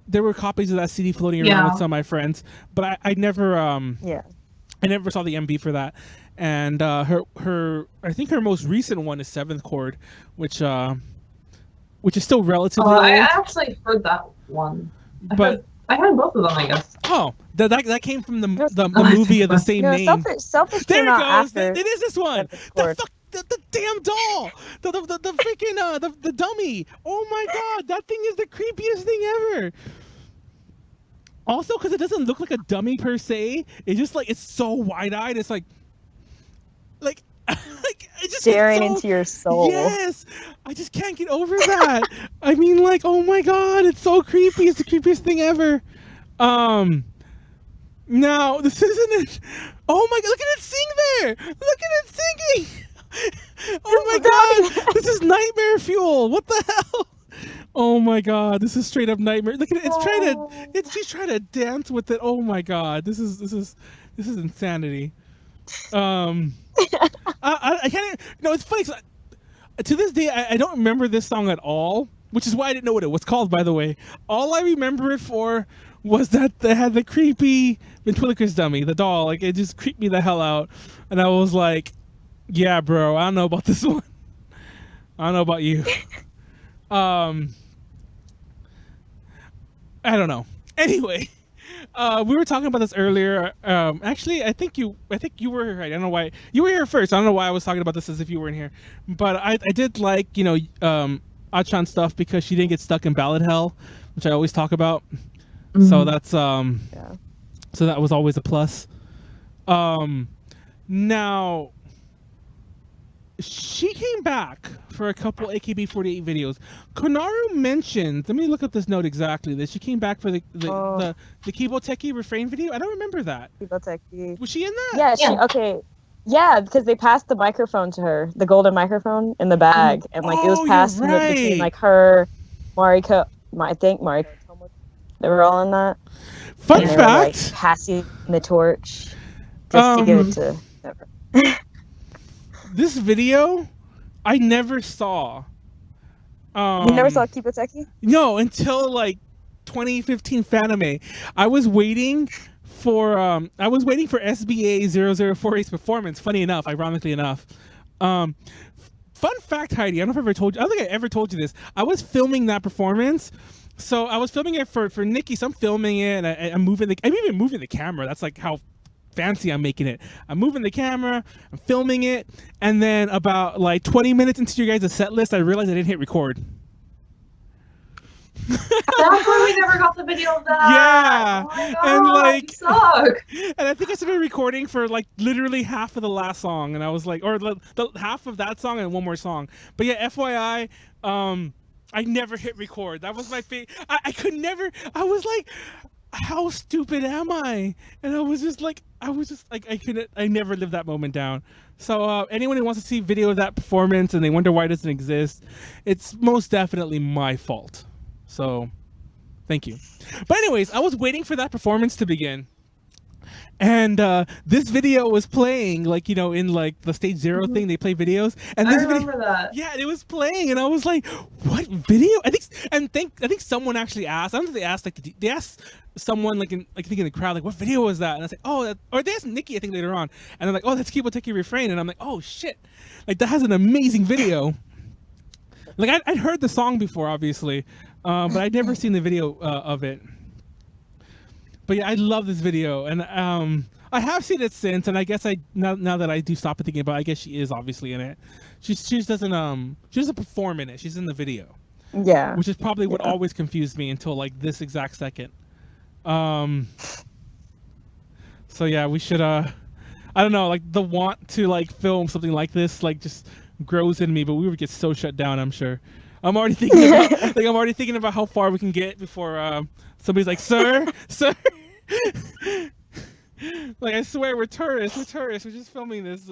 S1: there were copies of that CD floating around with some of my friends, but I never I never saw the MV for that. And her I think her most recent one is Seventh Chord, which is still relatively old.
S3: I actually heard that one. I heard both of them, I guess.
S1: Oh, that came from the movie of the same name.
S2: Selfish
S1: there
S2: came
S1: it
S2: out
S1: goes.
S2: after.
S1: It is this one. The damn doll. The freaking the dummy. Oh my god, that thing is the creepiest thing ever. Also, because it doesn't look like a dummy per se. It's just like it's so wide-eyed. It's like it just
S2: staring into your soul.
S1: Yes, I just can't get over that. I mean, like, oh my god, it's so creepy. It's the creepiest thing ever. Now this isn't it. Oh my god, look at it sing there. Look at it singing. Oh my god, this is nightmare fuel. What the hell? Oh my god, this is straight up nightmare. Look at it. She's trying to dance with it. Oh my god, this is insanity. I can't. No, it's funny. To this day, I don't remember this song at all, which is why I didn't know what it was called. By the way, all I remember it for was that they had the creepy ventriloquist dummy, the doll. Like, it just creeped me the hell out, and I was like, "Yeah, bro, I don't know about this one. I don't know about you." I don't know. Anyway. We were talking about this earlier. Actually, I think you were right. I don't know why you were here first. I don't know why I was talking about this as if you weren't here. But I did like, you know, Acchan stuff because she didn't get stuck in ballad hell, which I always talk about. Mm-hmm. So that's so that was always a plus. Now she came back for a couple AKB48 videos. Konaru mentioned, let me look up this note exactly, that she came back for the Kiboteki refrain video. I don't remember that.
S2: Kiboteki.
S1: Was she in that?
S2: Yeah, okay. Yeah, because they passed the microphone to her, the golden microphone in the bag. And like it was passed between like her, Mariko, I think Mariko, they were all in that.
S1: Fun fact. Were,
S2: like, passing the torch just to give it to
S1: this video, I never saw.
S2: You never saw Kiboteki?
S1: No, until like 2015 Fanime. I was waiting for SBA 0048's performance. Funny enough, ironically enough. Fun fact, Heidi. I don't know if I ever told you. I don't think I ever told you this. I was filming that performance. So I was filming it for Nikki. So I'm filming it, and I'm even moving the camera. That's like how fancy I'm making it. I'm moving the camera, I'm filming it, and then about like 20 minutes into your guys' set list, I realized I didn't hit record.
S3: That's why we never got the video of that.
S1: Yeah.
S3: Oh my God,
S1: and like,
S3: you suck.
S1: And I think I started recording for like literally half of the last song, and I was like, or the half of that song and one more song. But yeah, FYI, I never hit record. That was my favorite. I could never. I was like, how stupid am I? And I was just like, I never lived that moment down. So anyone who wants to see video of that performance and they wonder why it doesn't exist, it's most definitely my fault. So thank you. But anyways, I was waiting for that performance to begin. And this video was playing, like, in like the stage 0 thing, they play videos, and this
S3: I remember that.
S1: yeah, it was playing, and I was like, "What video?" I think someone actually asked. I don't know if they asked they asked someone in the crowd, like, "What video was that?" And I was like, "Oh," or they asked Nikki, I think, later on, and they're like, "Oh, that's Kiboteki Refrain," and I'm like, "Oh shit, like that has an amazing video." Like I'd heard the song before, obviously, but I'd never seen the video of it. But yeah, I love this video, and I have seen it since, and I guess now that I do stop and thinking about it, I guess she is obviously in it. She doesn't perform in it. She's in the video.
S2: Yeah.
S1: Which is probably what always confused me until like this exact second. So yeah, we should I don't know, like the want to like film something like this like just grows in me, but we would get so shut down, I'm sure. I'm already thinking about how far we can get before somebody's like, "Sir, sir." Like, I swear, we're tourists. We're just filming this,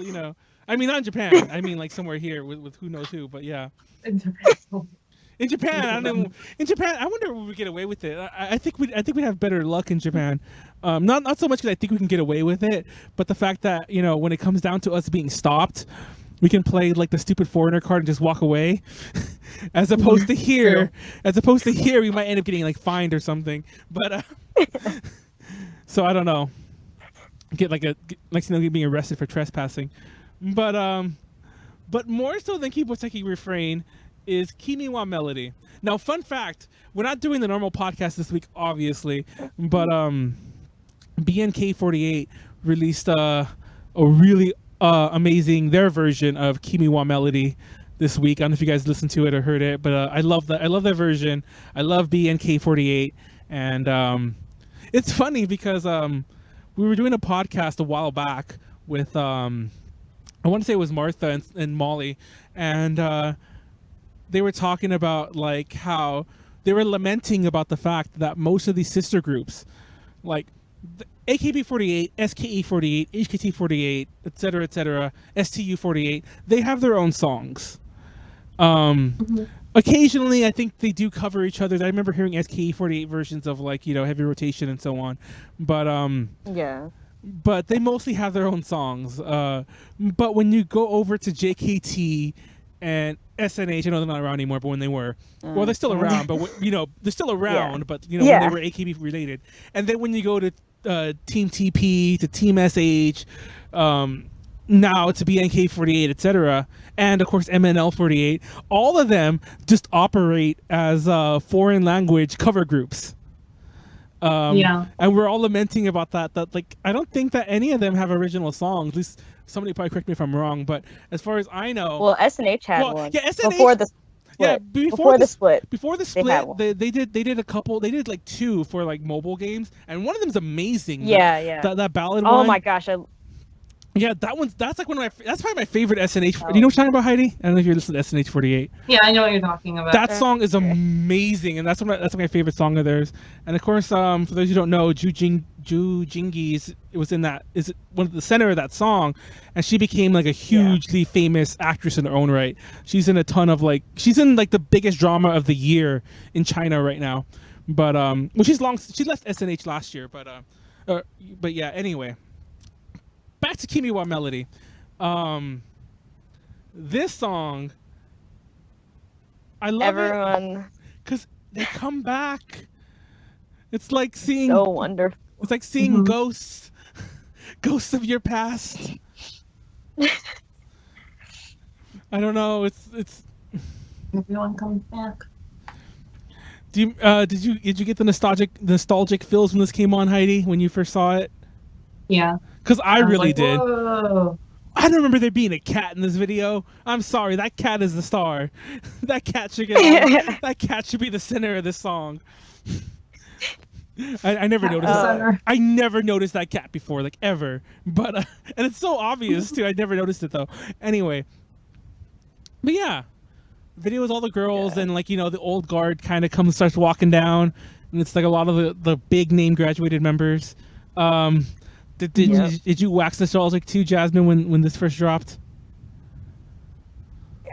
S1: I mean, not in Japan. I mean, like somewhere here with who knows who. But yeah, in Japan, I don't know. In Japan, I wonder if we get away with it. I think we'd have better luck in Japan. Not so much because I think we can get away with it, but the fact that when it comes down to us being stopped, we can play like the stupid foreigner card and just walk away, as opposed to here. We might end up getting like fined or something. But so I don't know. Get being arrested for trespassing, but more so than Kiboteki Refrain is Kimi wa Melody. Now, fun fact: we're not doing the normal podcast this week, obviously, but BNK48 released a really amazing their version of Kimi wa Melody this week. I don't know if you guys listened to it or heard it, but I love that. I love that version. I love BNK48, and it's funny because we were doing a podcast a while back with I want to say it was Martha and Molly, and they were talking about like how they were lamenting about the fact that most of these sister groups, like AKB48, SKE48, HKT48, etc., STU48, they have their own songs. Occasionally, I think they do cover each other's. I remember hearing SKE48 versions of like Heavy Rotation and so on, but
S2: yeah.
S1: But they mostly have their own songs. But when you go over to JKT and SNH, I know they're not around anymore, but when they were, well, they're still around, but they're still around, but when they were AKB related. And then when you go to Team TP, to Team SH, now to BNK48, etc., and of course MNL48, all of them just operate as foreign language cover groups. And we're all lamenting about that like I don't think that any of them have original songs. At least somebody probably correct me if I'm wrong, but as far as I know,
S2: well, SNH had one.
S1: Yeah, SNH,
S2: before the split.
S1: Yeah, before the split. Before the
S2: split,
S1: they did a couple. They did like 2 for like mobile games, and one of them's amazing.
S2: Yeah.
S1: That ballad
S2: one. Oh
S1: one.
S2: my gosh,
S1: yeah, that's like that's probably my favorite SNH. Do you know what I'm talking about, Heidi? I don't know if you're listening to SNH48.
S3: Yeah, I know what you're talking about.
S1: That song is amazing, and that's my favorite song of theirs. And of course, for those who don't know, Ju Jingi was in that, is one of the center of that song, and she became like a hugely famous actress in her own right. She's in a ton of she's in like the biggest drama of the year in China right now. But well, she left SNH last year, but yeah. Anyway. Back to Kimi wa Melody. This song, I love
S2: everyone
S1: because they come back. It's like seeing
S2: so wonderful.
S1: It's like seeing ghosts of your past. I don't know. It's
S3: everyone comes back.
S1: Did you get the nostalgic feels when this came on, Heidi, when you first saw it?
S3: Yeah.
S1: Because I really did.
S3: Whoa.
S1: I don't remember there being a cat in this video. I'm sorry, that cat is the star. That cat should be the center of this song. I never noticed that. I never noticed that cat before, like ever. But and it's so obvious too. I never noticed it though. Anyway, but yeah, video is all the girls and the old guard kind of starts walking down, and it's like a lot of the big name graduated members. Did you wax nostalgic too, Jasmine, when this first dropped?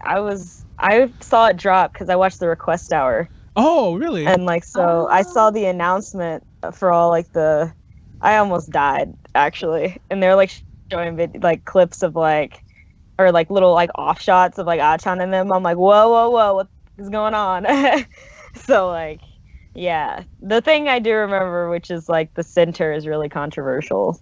S2: I saw it drop because I watched the request hour.
S1: Oh, really?
S2: And like I saw the announcement for all like I almost died actually, and they're like showing like clips of like, or like little like off shots of like Acchan and them. I'm like, whoa, what is going on? So like, yeah, the thing I do remember, which is like the center is really controversial.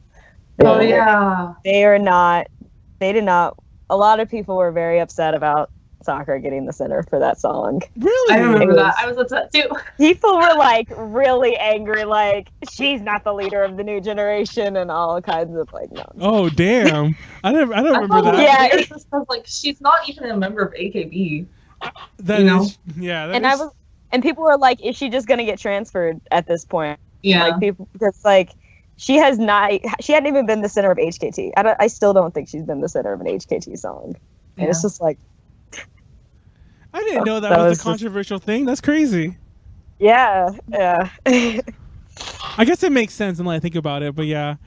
S3: Yeah.
S2: They did not. A lot of people were very upset about Sakura getting the center for that song.
S1: Really?
S3: I remember that. I was upset too.
S2: People were like really angry, like she's not the leader of the new generation and all kinds of like nonsense.
S1: Oh damn! I don't remember that.
S3: Yeah, it's just because like she's not even a member of AKB.
S2: And people were like, is she just gonna get transferred at this point?
S3: Yeah.
S2: Like people, because like she hadn't even been the center of HKT. I still don't think she's been the center of an HKT song. And it's just like,
S1: I didn't know that was a controversial thing. That's crazy.
S2: Yeah.
S1: I guess it makes sense when I think about it, but yeah.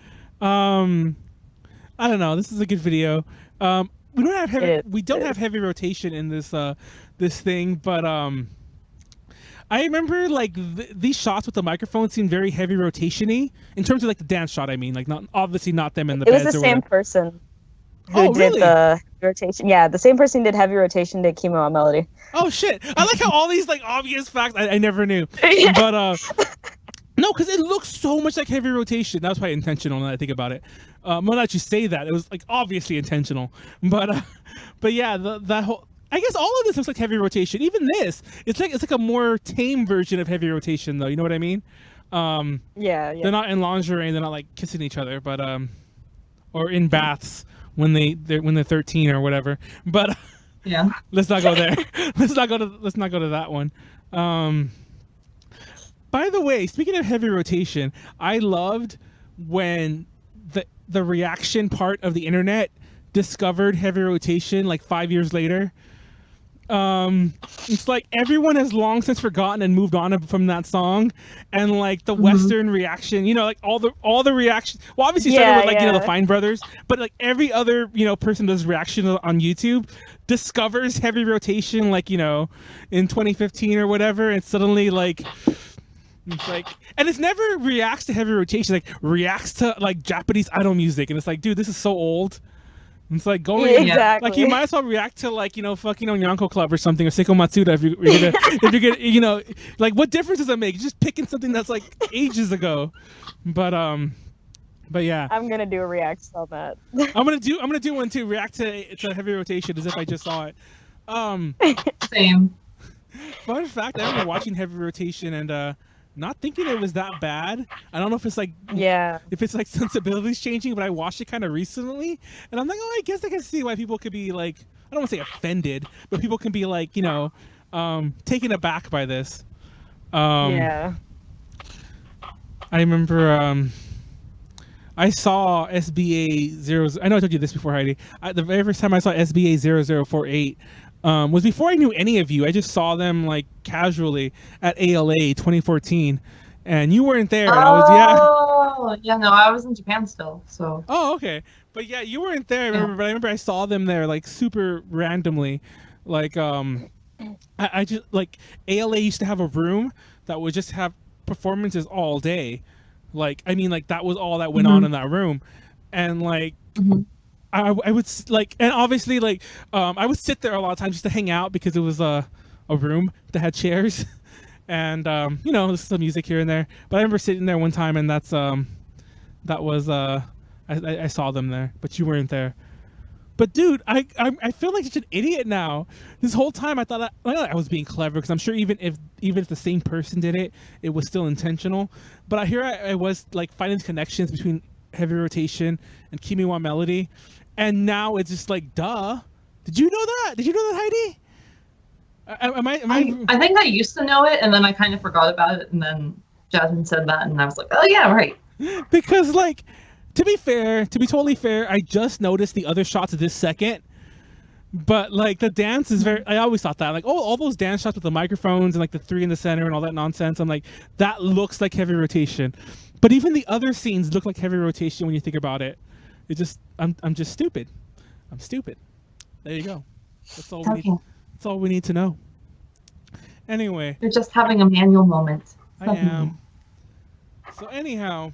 S1: I don't know. This is a good video. We don't have heavy rotation in this thing, but I remember like these shots with the microphone seemed very heavy rotation-y in terms of like the dance shot. I mean, like not them in the beds.
S2: It was the same person who did the rotation. Yeah, the same person who did heavy rotation did Kimowa Melody.
S1: Oh shit! I like how all these like obvious facts I never knew, but no, because it looks so much like heavy rotation. That was probably intentional. Now that I think about it, well, not you say that, it was like obviously intentional, but yeah, that whole. I guess all of this looks like heavy rotation. Even this, it's like a more tame version of heavy rotation, though. You know what I mean?
S2: Yeah.
S1: They're not in lingerie. They're not like kissing each other, but or in baths when they're 13 or whatever. But
S3: yeah,
S1: let's not go there. let's not go to that one. By the way, speaking of heavy rotation, I loved when the reaction part of the internet discovered heavy rotation like 5 years later. It's like everyone has long since forgotten and moved on from that song, and like the Western reaction, you know, like all the reaction. Well, obviously started with like you know the Fine Brothers, but like every other person does reaction on YouTube discovers heavy rotation like in 2015 or whatever, and suddenly like. It's like, and it's never reacts to heavy rotation, like reacts to like Japanese idol music, and it's like, dude, this is so old. It's like going, like you might as well react to like fucking Onyanko Club or something, or Seiko Matsuda if you're gonna like what difference does it make? You're just picking something that's like ages ago, but yeah.
S2: I'm gonna do a react on that.
S1: I'm gonna do one too. React to heavy rotation as if I just saw it.
S3: Same.
S1: Fun fact: I remember watching heavy rotation and not thinking it was that bad. I don't know if it's like sensibilities changing, but I watched it kind of recently, and I'm like, oh, I guess I can see why people could be like, I don't want to say offended, but people can be like, taken aback by this. I remember I saw SBA 0. I know I told you this before, Heidi. The very first time I saw SBA 0048. Was before I knew any of you. I just saw them like casually at ALA 2014, and you weren't there. And
S3: I was in Japan still. So.
S1: Oh, okay, but yeah, you weren't there. But I remember I saw them there like super randomly, like I just like ALA used to have a room that would just have performances all day, like I mean like that was all that went on in that room, and like. I would like, and obviously like, I would sit there a lot of times just to hang out because it was a room that had chairs, and listen to music here and there. But I remember sitting there one time, and I saw them there, but you weren't there. But dude, I feel like such an idiot now. This whole time I thought I was being clever because I'm sure even if the same person did it, it was still intentional. But I was like finding connections between heavy rotation and Kimowa Melody. And now it's just like, duh. Did you know that? Did you know that, Heidi?
S3: I think I used to know it, and then I kind of forgot about it, and then Jasmine said that, and I was like, oh yeah, right.
S1: Because like, to be totally fair, I just noticed the other shots this second. But like the dance is very. I always thought that like, oh, all those dance shots with the microphones and like the three in the center and all that nonsense. I'm like, that looks like heavy rotation. But even the other scenes look like heavy rotation when you think about it. It just, I'm just stupid. I'm stupid. There you go. That's all we need. That's all we need to know. Anyway,
S3: You're just having a manual moment.
S1: I am. So anyhow,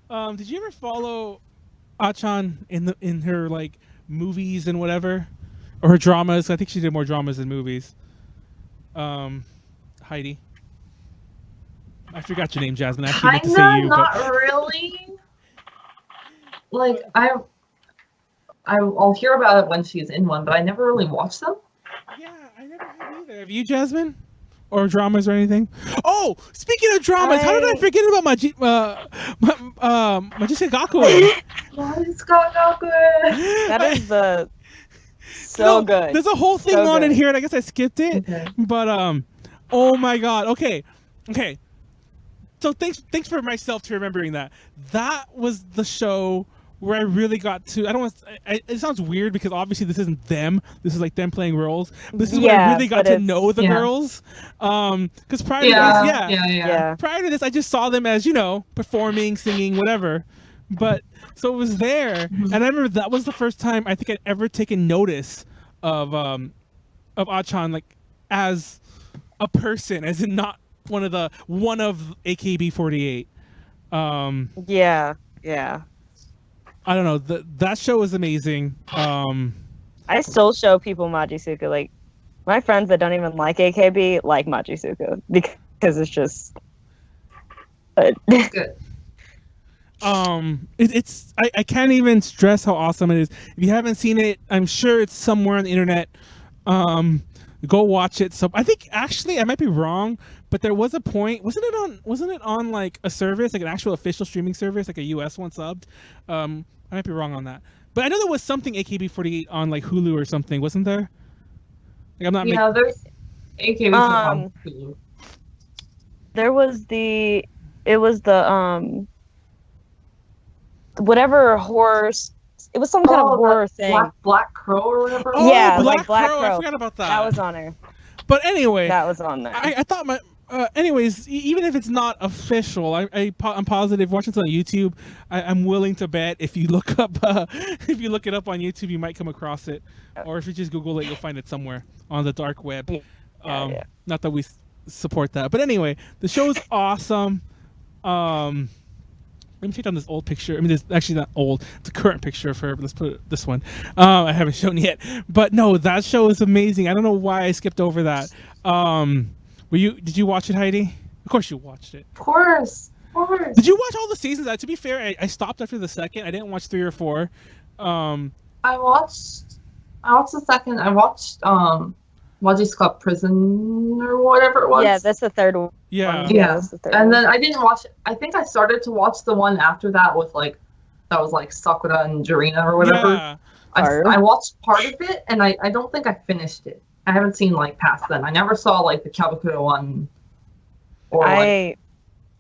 S1: did you ever follow Acchan in her like movies and whatever, or her dramas? I think she did more dramas than movies. Heidi, I forgot your name, Jasmine. I actually meant to say you,
S3: not
S1: but
S3: really. Like I'll hear about it when she's in one, but I never really watched them.
S1: yeah, I never have either. Have you, Jasmine? Or dramas or anything? Oh, speaking of dramas, how did I forget about Majisuksa Gakuen?
S2: That is so good.
S1: There's a whole thing
S2: So
S1: on
S2: good.
S1: in here, and I guess I skipped it.
S3: Okay.
S1: But oh my god. Okay. So thanks for myself to remembering that. That was the show where I really got to. I don't want. It sounds weird because obviously this isn't them. This is like them playing roles. This is where I really got to know the girls. Because prior to this, prior to this, I just saw them as performing, singing, whatever. But so it was there, and I remember that was the first time I think I'd ever taken notice of Acchan like as a person, as in not one of AKB48.
S2: Yeah.
S1: I don't know. That show was amazing.
S2: I still show people Majisuksa. Like my friends that don't even like AKB like Majisuksa because it's just
S3: Good.
S1: It's I can't even stress how awesome it is. If you haven't seen it, I'm sure it's somewhere on the internet. Go watch it. So I think actually I might be wrong, but there was a point. Wasn't it on like a service, like an actual official streaming service, like a US one subbed? I might be wrong on that, but I know there was something AKB48 on like Hulu or something, wasn't there? Like I'm not.
S3: There's AKB on Hulu.
S2: There was whatever horror. It was some kind of horror thing.
S3: Black Crow or whatever.
S1: Oh,
S2: Yeah,
S1: Black
S2: like Black
S1: Crow.
S2: Crow.
S1: I forgot about that.
S2: That was on there.
S1: But anyway,
S2: That was on there.
S1: I thought anyways, even if it's not official, I'm positive. Watching it on YouTube, I'm willing to bet if you look up if you look it up on YouTube, you might come across it, or if you just Google it, you'll find it somewhere on the dark web.
S2: Yeah.
S1: Not that we support that, but anyway, the show's awesome. Let me take down this old picture. I mean, it's actually not old. It's a current picture of her, but let's put this one. I haven't shown yet. But no, that show is amazing. I don't know why I skipped over that. Did you watch it, Heidi? Of course you watched it.
S3: Of course.
S1: Did you watch all the seasons? To be fair, I stopped after the second. I didn't watch 3 or 4.
S3: I watched the second. I watched Majisuksa Prison or whatever it was.
S2: Yeah, that's the third one.
S1: Yeah.
S2: That's the third
S3: And
S2: one.
S3: then I didn't watch. I think I started to watch the one after that with that was like Sakura and Jirina or whatever.
S1: Yeah.
S3: I watched part of it, and I don't think I finished it. I haven't seen past then. I never saw the Kabakura one or any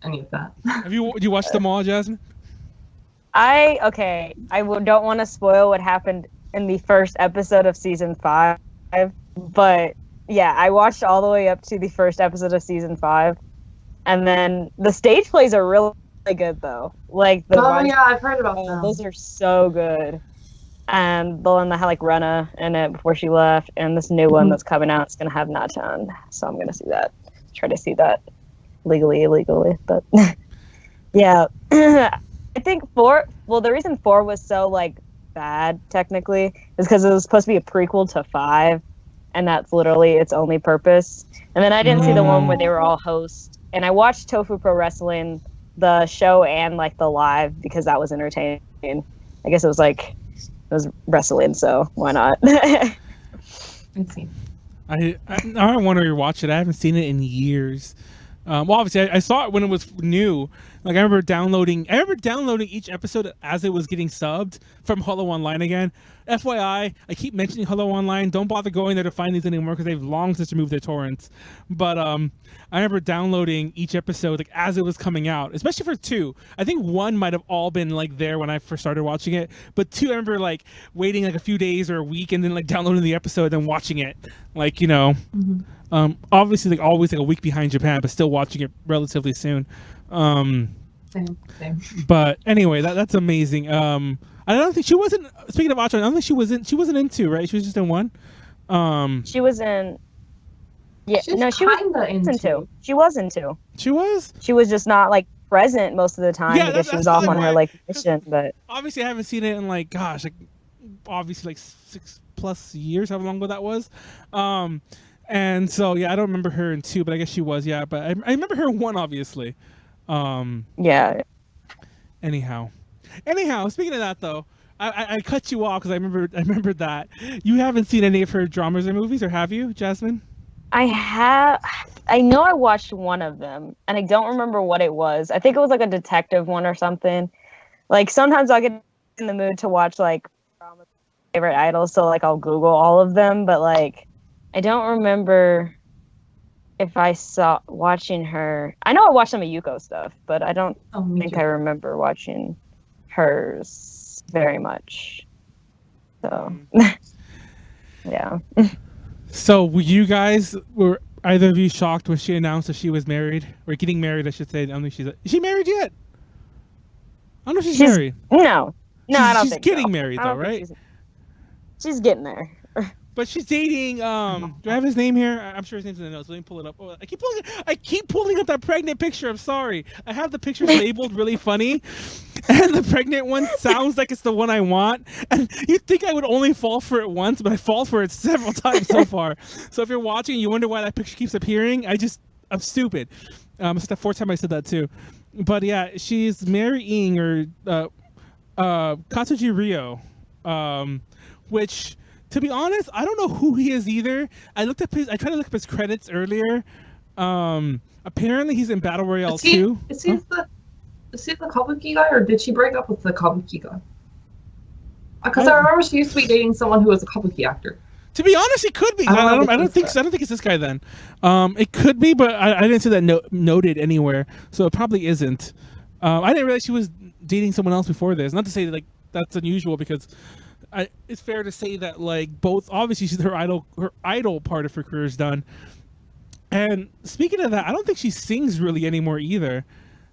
S3: of that.
S1: Did you watch them all, Jasmine?
S2: I don't want to spoil what happened in the first episode of season 5, but yeah, I watched all the way up to the first episode of season 5, and then the stage plays are really good though. Like
S3: I've heard about them.
S2: those are so good. And the one that had Rena in it before she left, and this new one that's coming out is gonna have Acchan, so I'm gonna see that. Try to see that illegally, but yeah. I think 4. Well, the reason 4 was so bad technically is because it was supposed to be a prequel to 5, and that's literally its only purpose. And then I didn't see the one where they were all hosts. And I watched Tofu Pro Wrestling, the show and the live, because that was entertaining. I guess it was wrestling, so why not?
S3: Let's see.
S1: I want to rewatch it. I haven't seen it in years. Well, obviously, I saw it when it was new. Like I remember downloading each episode as it was getting subbed from Hulu Online again. FYI, I keep mentioning Hulu Online. Don't bother going there to find these anymore because they've long since removed their torrents. But I remember downloading each episode like as it was coming out, especially for 2. I think 1 might have all been like there when I first started watching it, but 2 I remember like waiting like a few days or a week and then like downloading the episode and then watching it. Like obviously like always like a week behind Japan, but still watching it relatively soon.
S3: Same.
S1: But anyway, that's amazing. I don't think she wasn't. Speaking of Acchan, I don't think she wasn't in 2, right? She was just in 1.
S2: She was in. Yeah,
S3: She's
S2: no, she was
S3: kinda
S2: in
S3: in
S2: 2. She was in 2.
S1: She was.
S2: She was just not like present most of the time because she was off on her like mission. But
S1: obviously, I haven't seen it in like gosh, like obviously like 6+ years, however long ago that was. And so yeah, I don't remember her in 2, but I guess she was. Yeah, but I remember her in 1, obviously.
S2: Yeah.
S1: Anyhow, speaking of that though, I cut you off because I remembered that you haven't seen any of her dramas or movies, or have you, Jasmine?
S2: I have. I know I watched one of them, and I don't remember what it was. I think it was like a detective one or something. Like sometimes I'll get in the mood to watch like favorite idols, so like I'll Google all of them, but like I don't remember if I saw watching her. I know I watched some of Yuko stuff, but I don't think I remember watching hers very much. So yeah.
S1: So were either of you shocked when she announced that she was married, or getting married, I should say? I don't think is she married yet? I don't know if she's married.
S2: No, I don't think
S1: she's getting
S2: so.
S1: married though, right?
S2: She's getting there.
S1: But she's dating. Do I have his name here? I'm sure his name's in the notes. Let me pull it up. Oh, I keep pulling up that pregnant picture. I'm sorry. I have the pictures labeled really funny, and the pregnant one sounds like it's the one I want. And you'd think I would only fall for it once, but I fall for it several times so far. So if you're watching, and you wonder why that picture keeps appearing. I'm stupid. It's the 4th time I said that too. But yeah, she's marrying Katsuji Ryo, which. To be honest, I don't know who he is either. I tried to look up his credits earlier. Apparently he's in Battle Royale 2.
S3: Is he the Kabuki guy, or did she break up with the Kabuki guy? Because I remember she used to be dating someone who was a Kabuki actor.
S1: To be honest, it could be. I don't think it's this guy then. It could be, but I didn't see that noted anywhere, so it probably isn't. I didn't realize she was dating someone else before this. Not to say that like that's unusual, because it's fair to say that like both obviously her idol part of her career is done. And speaking of that, I don't think she sings really anymore either.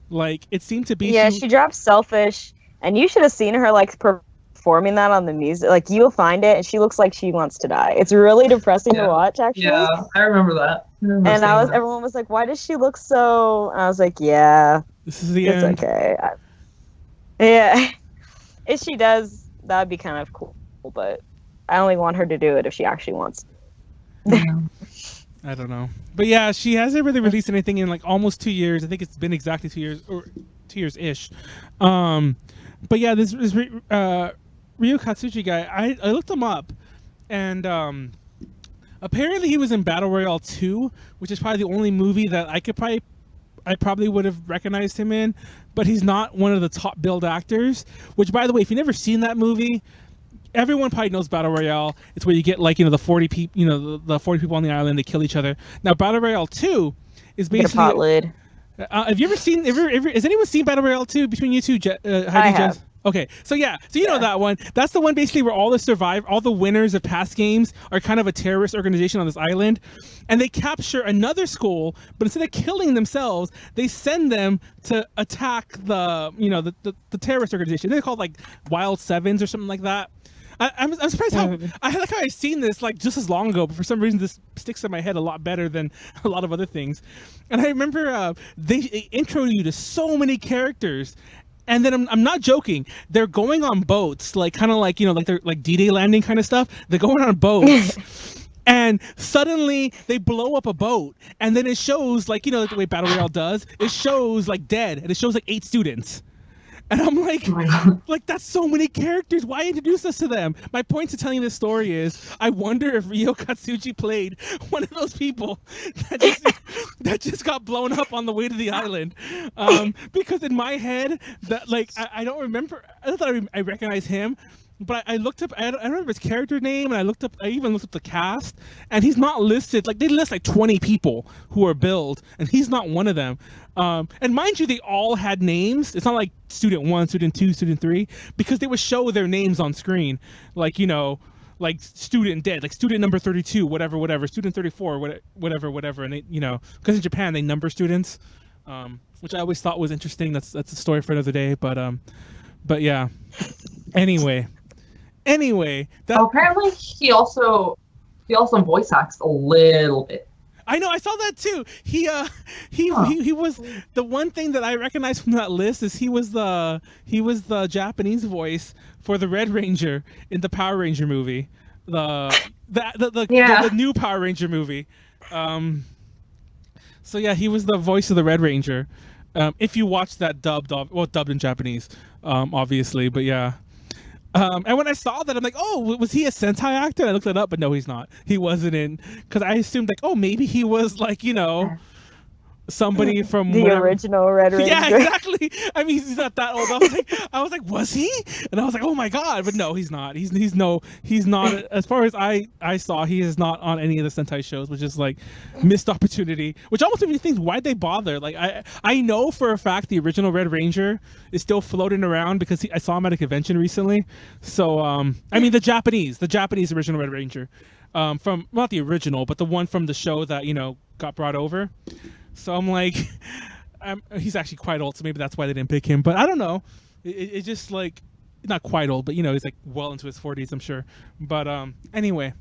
S1: Like it seemed to be.
S2: Yeah, she dropped Selfish, and you should have seen her like performing that on the music. Like you'll find it, and she looks like she wants to die. It's really depressing to watch, actually.
S3: Yeah, I remember that.
S2: Everyone was like, "Why does she look so?" And I was like, "Yeah,
S1: this is the end."
S2: It's okay. Yeah, if she does, that'd be kind of cool. But I only want her to do it if she actually wants.
S3: Yeah.
S1: I don't know, but yeah, she hasn't really released anything in like almost 2 years. I think it's been exactly 2 years or 2 years ish. But yeah, this Ryo Katsuji guy, I looked him up, and apparently he was in Battle Royale 2, which is probably the only movie that I probably would have recognized him in, but he's not one of the top billed actors. Which, by the way, if you've never seen that movie, everyone probably knows Battle Royale. It's where you get like the 40 people, the 40 people on the island, they kill each other. Now, Battle Royale 2 is basically.
S2: Get a pot lid.
S1: Have you ever seen? Has anyone seen Battle Royale 2 between you two?
S2: I have.
S1: Okay, so yeah, you know that one. That's the one basically where all the winners of past games are kind of a terrorist organization on this island, and they capture another school, but instead of killing themselves, they send them to attack the terrorist organization. They're called like Wild Sevens or something like that. I'm surprised how I've seen this like just as long ago, but for some reason this sticks in my head a lot better than a lot of other things. And I remember they intro you to so many characters. And then I'm not joking. They're going on boats, like kind of like like they're like D-Day landing kind of stuff. They're going on boats, and suddenly they blow up a boat, and then it shows like like the way Battle Royale does. It shows like dead, and it shows like 8 students, And I'm like,
S3: Oh my God.
S1: like, that's so many characters. Why introduce us to them? My point to telling this story is, I wonder if Ryo Katsuji played one of those people that just got blown up on the way to the island. Because in my head, that like I don't remember. I thought I recognized him, but I looked up. I don't remember his character name, and I even looked up the cast, and he's not listed. Like they list like 20 people who are billed, and he's not one of them. And mind you, they all had names. It's not like student 1, student 2, student 3, because they would show their names on screen, like like student dead, like student number 32, whatever, student 34, whatever, and they, because in Japan they number students, which I always thought was interesting. That's a story for another day, but yeah. Anyway,
S3: apparently he also voice acts a little bit.
S1: I know, I saw that too. He was the one thing that I recognized from that list is he was the Japanese voice for the Red Ranger in the Power Ranger movie, the new Power Ranger movie. So yeah, he was the voice of the Red Ranger. If you watch that dubbed in Japanese, obviously, but yeah. And when I saw that, I'm like, oh, was he a Sentai actor? I looked it up, but no, he's not. He wasn't in, because I assumed like, oh, maybe he was like, somebody from
S2: the original Red Ranger.
S1: Yeah, exactly. I mean, he's not that old. I was like, was he? And I was like, oh my god, but no, he's not. He's not. As far as I saw, he is not on any of the Sentai shows, which is like missed opportunity. Which almost makes me think, why'd they bother? Like I know for a fact the original Red Ranger is still floating around because I saw him at a convention recently. So I mean the Japanese original Red Ranger, from not the original, but the one from the show that got brought over. So I'm like, he's actually quite old, so maybe that's why they didn't pick him. But I don't know. It's just like, not quite old, but he's like well into his 40s, I'm sure. But anyway,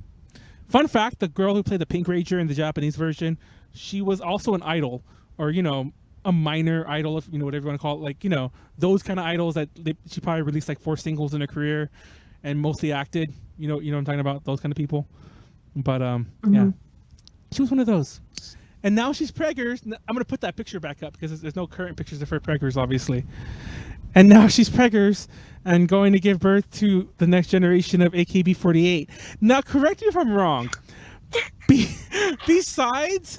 S1: fun fact: the girl who played the Pink Ranger in the Japanese version, she was also an idol, or a minor idol, if whatever you want to call it, like those kind of idols that she probably released like 4 singles in her career, and mostly acted. You know what I'm talking about, those kind of people. But yeah, she was one of those. And now she's preggers. I'm going to put that picture back up because there's no current pictures of her preggers, obviously. And now she's preggers and going to give birth to the next generation of AKB48. Now, correct me if I'm wrong. Besides,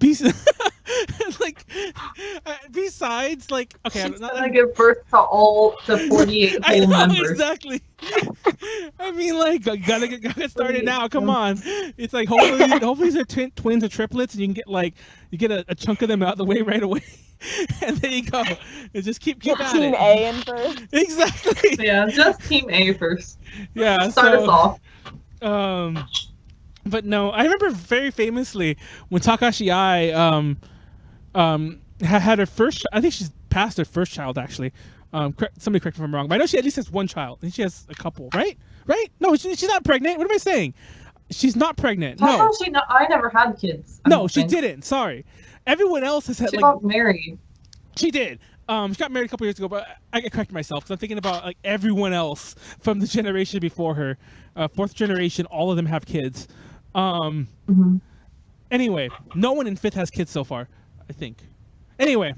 S1: okay,
S3: she's gonna give birth to all the 48 whole members.
S1: Exactly. I mean, like, gotta get started now. Come on, it's like hopefully they're twins or triplets, and you can get a chunk of them out of the way right away. And there you go. And just keep at
S2: Team
S1: it.
S2: A in first.
S1: Exactly.
S3: Yeah, just Team A first.
S1: Yeah.
S3: Start us off.
S1: But no, I remember very famously when Takashi Ai had her first. I think she's past her first child actually. Somebody correct me if I'm wrong, but I know she at least has one child. I think she has a couple, right? Right? No, she's not pregnant. What am I saying? She's not pregnant. No.
S3: I never had kids.
S1: No, she didn't. Sorry. Everyone else has had.
S3: She got married.
S1: She did. She got married a couple years ago, but I corrected myself because I'm thinking about like everyone else from the generation before her, 4th generation. All of them have kids. Anyway, no one in 5th has kids so far, I think. Anyway,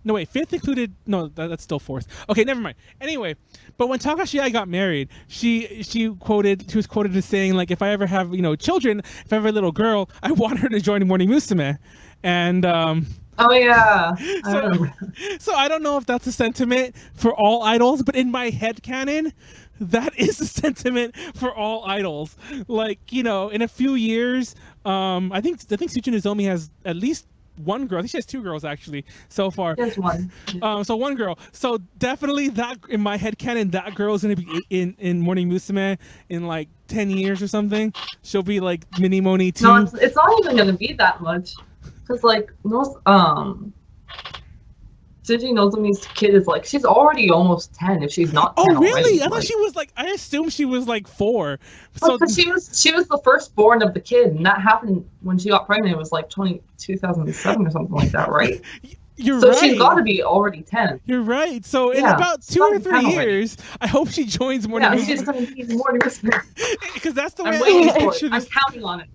S1: no wait, 5th included. No, that's still 4th. Okay, never mind. Anyway, but when Takashi Ai got married, she was quoted as saying like, if I ever have children, if I have a little girl, I want her to join Morning Musume, and
S3: oh yeah.
S1: So I don't know if that's a sentiment for all idols, but in my head canon, that is a sentiment for all idols. Like, in a few years, I think Tsuchi Nozomi has at least one girl. I think she has 2 girls actually so far.
S3: Just one.
S1: So one girl. So definitely that in my head canon, that girl is gonna be in Morning Musume in like 10 years or something. She'll be like Mini Moni too.
S3: No, it's not even gonna be that much. Because like most Tsuchi Nozomi's kid is like, she's already almost 10 if she's not 10
S1: Oh really?
S3: already.
S1: I thought she was like, I assumed she was like 4. So
S3: but she was the firstborn of the kid, and that happened when she got pregnant. It was like 2007 or something like that, right?
S1: You're
S3: so
S1: right.
S3: she's got to be already 10.
S1: You're right. So in about 2 or 3 years, I hope she joins Morning Musume.
S3: She's going to be Morning Musume.
S1: Because that's the way
S3: I'm
S1: I
S3: waiting
S1: always
S3: for
S1: picture
S3: it. I'm
S1: this.
S3: counting on it.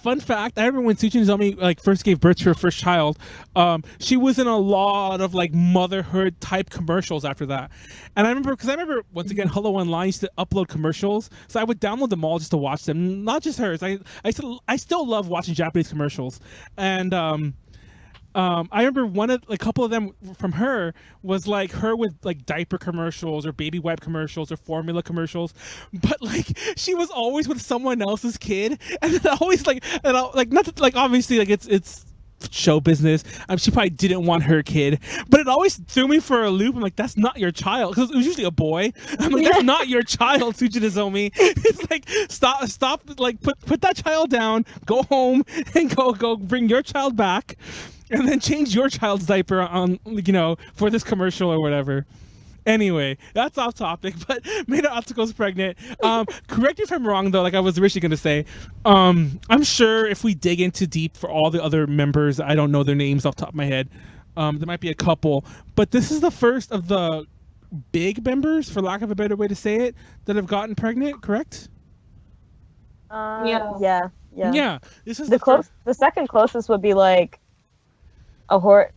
S1: Fun fact, I remember when Tsuchi Nozomi like first gave birth to her first child, she was in a lot of like motherhood type commercials after that. And I remember once again, Hello Online used to upload commercials, so I would download them all just to watch them. Not just hers. I still love watching Japanese commercials. And I remember a couple of them from her was like her with like diaper commercials or baby wipe commercials or formula commercials, but like she was always with someone else's kid, and then always like, not that, like obviously like it's show business. She probably didn't want her kid, but it always threw me for a loop. I'm like, that's not your child, because it was usually a boy. I'm like, that's not your child, Tsuchi Nozomi. It's like, stop, like put that child down, go home, and go bring your child back. And then change your child's diaper on, for this commercial or whatever. Anyway, that's off topic, but Maeda Atsuko's pregnant. Correct me if I'm wrong, though, like I was originally going to say. I'm sure if we dig into deep for all the other members, I don't know their names off the top of my head. There might be a couple. But this is the first of the big members, for lack of a better way to say it, that have gotten pregnant, correct?
S2: Yeah.
S1: This is
S2: the second closest would be like Ahori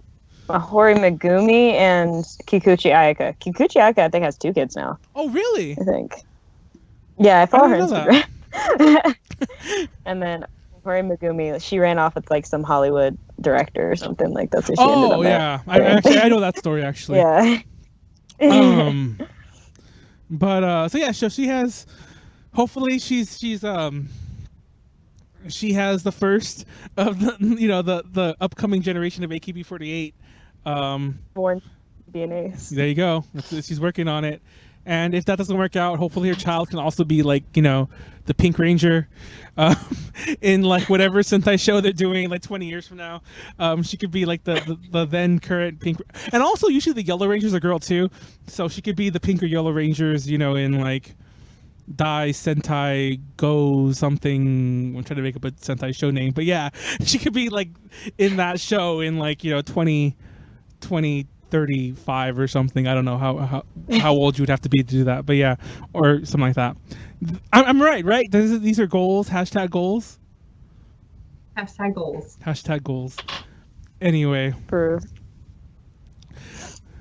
S2: Megumi and Kikuchi Ayaka. Kikuchi Ayaka, I think, has 2 kids now.
S1: Oh, really?
S2: I think. Yeah, I follow her Instagram. And then Ahori Megumi, she ran off with like some Hollywood director or something. Like that's what she ended up.
S1: Oh, yeah. I know that story actually.
S2: Yeah.
S1: But so she has. Hopefully, she has the first of the upcoming generation of AKB48.
S2: Born DNAs.
S1: There you go. She's working on it. And if that doesn't work out, hopefully her child can also be like, the Pink Ranger in like whatever Sentai show they're doing like 20 years from now. She could be like the then current Pink. And also usually the Yellow Ranger's a girl too. So she could be the Pink or Yellow Rangers, in like Dai Sentai Go something. I'm trying to make up a Sentai show name, but yeah, she could be like in that show in like 2035 or something. I don't know how old you would have to be to do that, but yeah, or something like that. I'm right? These are goals. Hashtag goals. Hashtag goals. Anyway.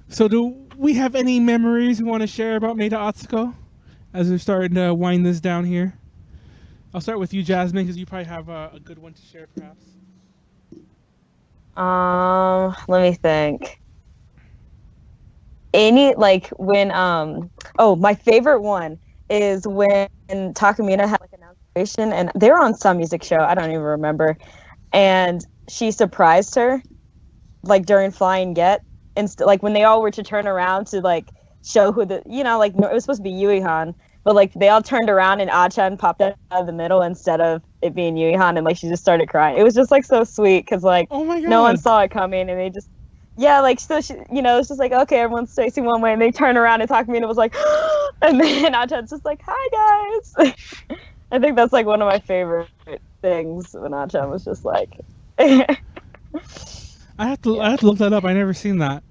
S1: So do we have any memories we want to share about Maeda Atsuko as we're starting to wind this down here? I'll start with you, Jasmine, because you probably have a good one to share, perhaps.
S2: Let me think. My favorite one is when Takamina had like an announcement, and they were on some music show, I don't even remember, and she surprised her like during Flying Get, and like when they all were to turn around to like show who it was supposed to be Yui-han, but like they all turned around and Acchan popped out of the middle instead of it being Yui-han, and like she just started crying. It was just like so sweet because like
S1: oh my God,
S2: no one saw it coming, and they just so she, it's just like, okay, everyone's facing one way, and they turn around and talk to me, and it was like and then Acchan's just like, hi guys. I think that's like one of my favorite things when Acchan was just like
S1: I have to look that up. I never seen that.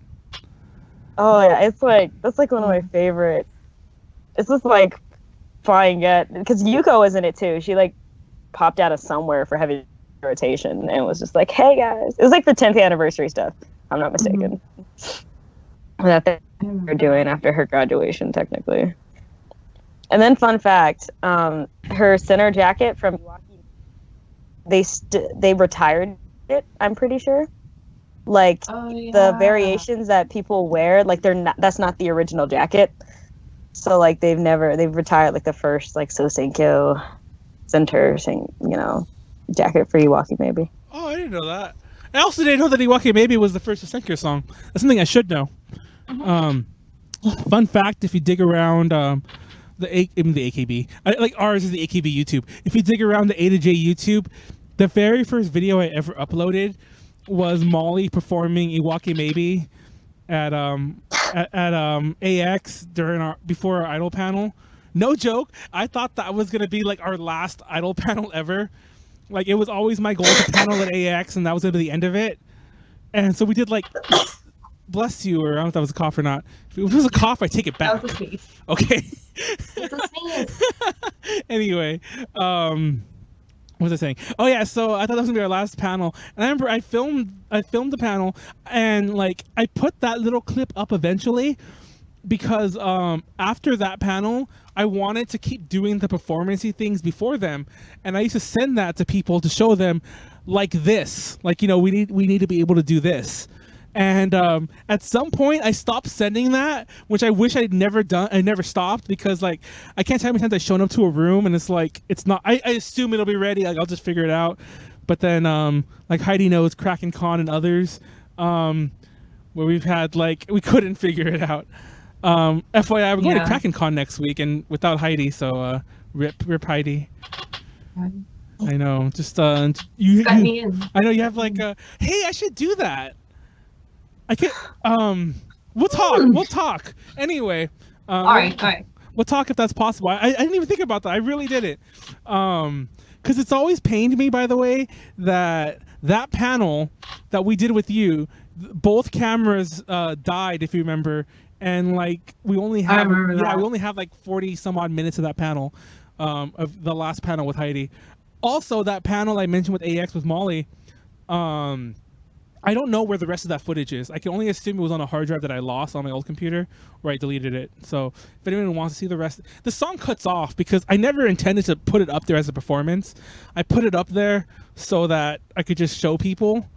S2: Oh yeah, it's like that's like one of my favorite. It's just like Flying Get, because Yuko was in it too. She like popped out of somewhere for heavy rotation and was just like, "Hey guys!" It was like the 10th anniversary stuff. If I'm not mistaken. That they're doing after her graduation, technically. And then, fun fact: her center jacket from they retired it. I'm pretty sure. Like the variations that people wear, like that's not the original jacket. So like they've retired like the first like Sosenkyo center jacket for Iwaki maybe.
S1: Oh, I didn't know that. I also didn't know that Iwaki Maybe was the first Sosenkyo song. That's something I should know. Fun fact, if you dig around the AKB, like ours is the AKB YouTube. If you dig around the A to J YouTube, the very first video I ever uploaded was Molly performing Iwaki Maybe at AX before our idol panel. No joke. I thought that was gonna be like our last idol panel ever. Like it was always my goal to panel at AX, and that was gonna be the end of it. And so we did like bless you, or I don't know if that was a cough or not. If it was a cough, I take it back.
S3: That was a sneeze.
S1: Okay.
S3: It's a sneeze.
S1: Anyway, What was I saying? Oh yeah, so I thought that was gonna be our last panel, and I remember I filmed the panel, and like I put that little clip up eventually, because after that panel, I wanted to keep doing the performancey things before them, and I used to send that to people to show them, like this, like, you know, we need to be able to do this. And at some point I stopped sending that, which I wish I'd never done. I never stopped, because like I can't tell how many times I've shown up to a room and it's like it's not. I assume it'll be ready. Like I'll just figure it out. But then like Heidi knows, Kraken Con and others, where we've had like we couldn't figure it out. FYI, we're going to Kraken Con next week and without Heidi. So rip Heidi. I know. Just you.
S3: Me in.
S1: I know you have like hey, I should do that. I can't. We'll talk. We'll talk. Anyway.
S3: All right.
S1: We'll talk if that's possible. I didn't even think about that. I really didn't. Because it's always pained me, by the way, that panel that we did with you, both cameras died, if you remember, and like we only have
S3: I remember that.
S1: we only have like 40 some odd minutes of that panel, of the last panel with Heidi. Also, that panel I mentioned with AX with Molly. I don't know where the rest of that footage is. I can only assume it was on a hard drive that I lost on my old computer, where I deleted it. So if anyone wants to see the rest, the song cuts off because I never intended to put it up there as a performance. I put it up there so that I could just show people.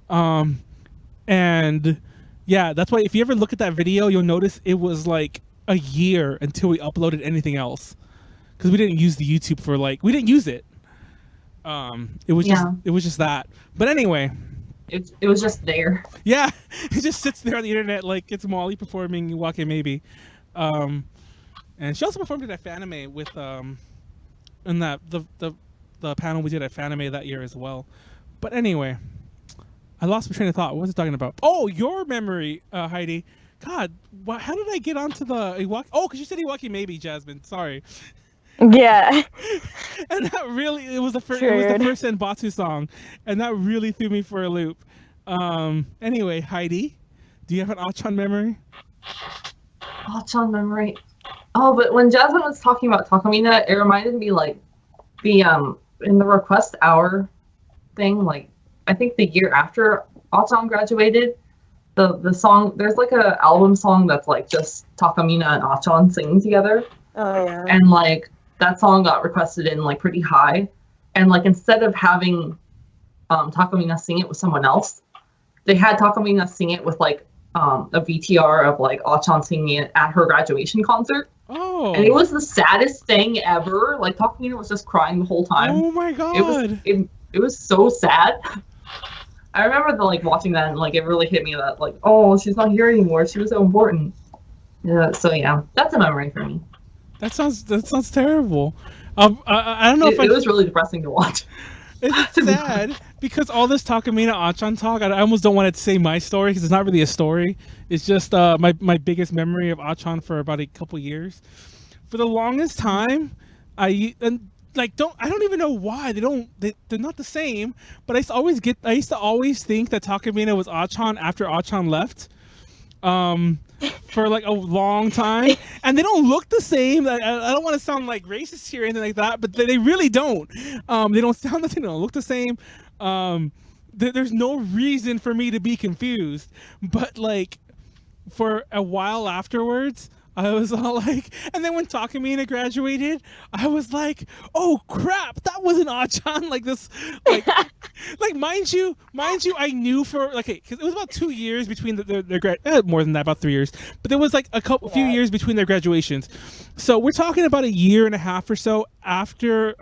S1: And yeah, that's why if you ever look at that video, you'll notice it was like a year until we uploaded anything else, because we didn't use the YouTube for like, we didn't use it. It was just that. But anyway.
S3: It was just there.
S1: Yeah, it just sits there on the internet like it's Molly performing Wake Maybe. And she also performed at Fanime with in that the panel we did at Fanime that year as well. But anyway, I lost my train of thought. What was I talking about? Oh, your memory, Heidi. God, how did I get onto the Iwaki? Oh, because you said Iwaki Maybe, Jasmine. Sorry.
S2: Yeah.
S1: And that really, it was the first Senbatsu song, and that really threw me for a loop. Anyway, Heidi, do you have an Acchan memory?
S3: Acchan memory. Oh, but when Jasmine was talking about Takamina, it reminded me like the in the request hour thing, like I think the year after Acchan graduated, the song, there's like a album song that's like just Takamina and Acchan singing together.
S2: Oh yeah.
S3: And like that song got requested in like pretty high, and like instead of having Takamina sing it with someone else, they had Takamina sing it with like a VTR of like Acchan singing it at her graduation concert.
S1: Oh.
S3: And it was the saddest thing ever. Like Takamina was just crying the whole time.
S1: Oh my god.
S3: It was so sad. I remember watching that, and like it really hit me that like, oh, she's not here anymore. She was so important. Yeah. So yeah, that's a memory for me.
S1: That sounds terrible. I don't know if
S3: it was really depressing to watch.
S1: It's sad because all this Takamina Acchan talk, I almost don't want to say my story because it's not really a story. It's just my biggest memory of Acchan for about a couple years. For the longest time, I don't even know why they're not the same. But I used to always think that Takamina was Acchan after Acchan left. For like a long time, and they don't look the same. I don't want to sound like racist here or anything like that, but they really don't. They don't sound the same. They don't look the same. There's no reason for me to be confused. But like, for a while afterwards, I was all like, and then when Takamina graduated, I was like, oh crap, that wasn't Acchan. Like this, like mind you, I knew for like, because it was about 2 years between their more than that, about 3 years, but there was like a few years between their graduations. So we're talking about a year and a half or so after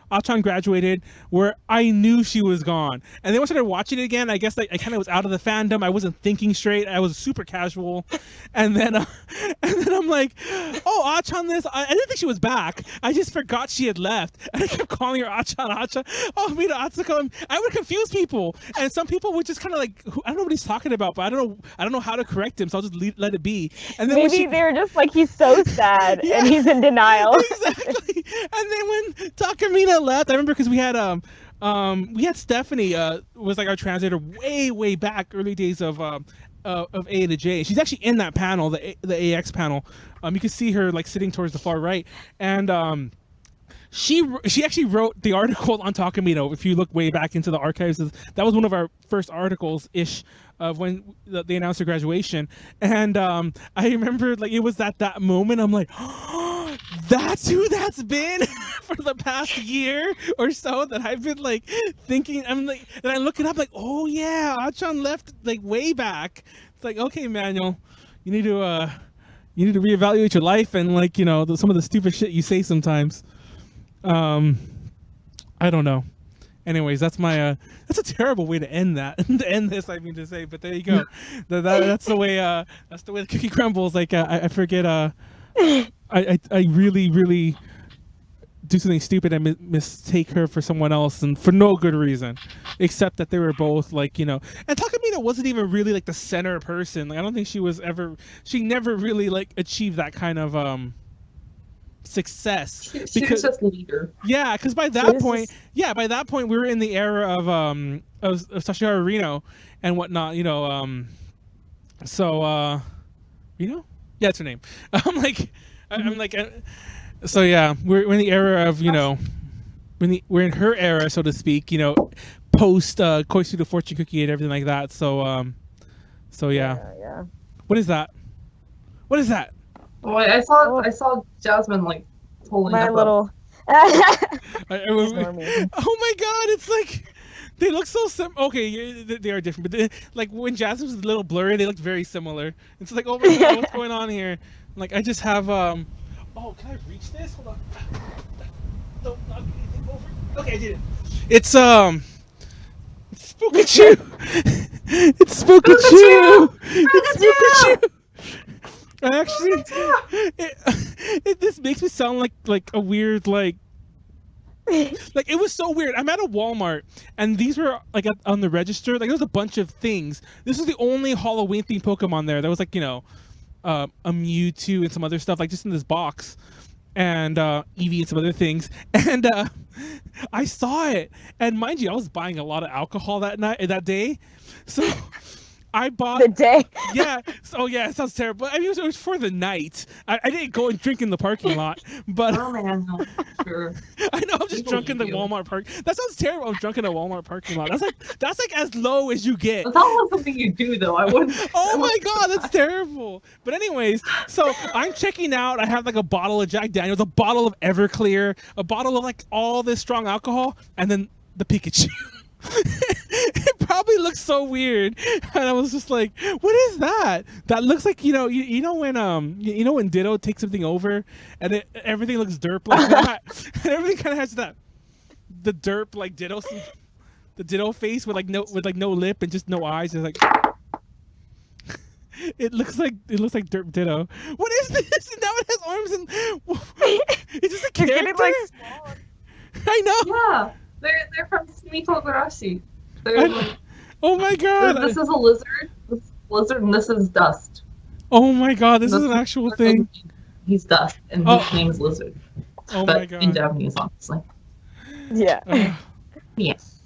S1: Acchan graduated, where I knew she was gone. And then when I started watching it again, I guess I kind of was out of the fandom. I wasn't thinking straight. I was super casual. And then I'm like, oh, Acchan this. I didn't think she was back. I just forgot she had left. And I kept calling her Acchan. Oh, Maeda Atsuko. I would confuse people. And some people would just kind of like, I don't know what he's talking about, but I don't know how to correct him, so I'll just let it be. And then
S2: maybe they're just like, he's so sad and he's in denial.
S1: Exactly. And then when Takamina left, I remember because we had Stephanie was like our translator way back, early days of A to J. She's actually in that panel, the AX panel. You can see her like sitting towards the far right, and She actually wrote the article on Takamito. If you look way back into the archives, that was one of our first articles ish of when they announced her graduation. And I remember like it was at that moment I'm like, oh, that's who that's been for the past year or so that I've been like thinking. I'm like, and I look it up like, oh yeah, Acchan left like way back. It's like, okay, Manuel, you need to reevaluate your life and like, you know, some of the stupid shit you say sometimes. I don't know. Anyways, that's my that's a terrible way to end that. To end this, I mean to say, but there you go. That's the way the cookie crumbles. Like I forget I really do something stupid and mistake her for someone else, and for no good reason, except that they were both like, you know. And Takamina wasn't even really like the center person. Like I don't think she never really like achieved that kind of success.
S3: She was just leader.
S1: Yeah, because by that point we were in the era of Sashihara Reno and whatnot, you know. Reno? Yeah, that's her name. I'm like. So yeah, we're in the era of, you know, we're in her era, so to speak, you know, post Koisu the Fortune Cookie and everything like that. So yeah.
S2: Yeah.
S1: What is that? What is that?
S3: Oh, I saw Jasmine like pulling
S2: My
S3: up
S2: little.
S1: Oh my god, it's like they look so okay, they are different, but like when Jasmine was a little blurry, they looked very similar. It's like, oh my god, what's going on here? Like I just have oh, can I reach this? Hold on. No, not anything over. Okay, I did it. It's Spookachu. It's Spookachu. It's Spookachu. Actually, this makes me sound like a weird like it was so weird. I'm at a Walmart and these were like on the register. Like there was a bunch of things. This was the only Halloween themed Pokemon there. There was like, you know, a Mewtwo and some other stuff like just in this box, and Eevee and some other things. And I saw it, and mind you, I was buying a lot of alcohol that day, so. I bought
S2: the day.
S1: Yeah. So yeah, it sounds terrible. I mean, it was for the night. I didn't go and drink in the parking lot, but
S3: oh man, no, sure.
S1: I know I'm just drunk in the Walmart park. That sounds terrible. I'm drunk in a Walmart parking lot. That's like as low as you get.
S3: That's not something you do though. I wouldn't.
S1: Oh my god, that's terrible. But anyways, so I'm checking out. I have like a bottle of Jack Daniels, a bottle of Everclear, a bottle of like all this strong alcohol, and then the Pikachu. It probably looks so weird, and I was just like, "What is that? That looks like, you know when Ditto takes something over, and everything looks derp like that, and everything kind of has the derp like Ditto, the Ditto face with no lip and just no eyes. It's like it looks like derp Ditto. What is this? Now it has arms and is this a character?
S2: Getting, like, small.
S1: I know.
S3: Yeah. They're from Sumito Garashi.
S1: Oh my god!
S3: This is a lizard. This is a lizard, and this is Dust.
S1: Oh my god! This is an actual thing.
S3: He's Dust, and his name is Lizard.
S1: Oh
S3: but
S1: my god!
S3: In Japanese, honestly.
S2: Yeah.
S3: Yes.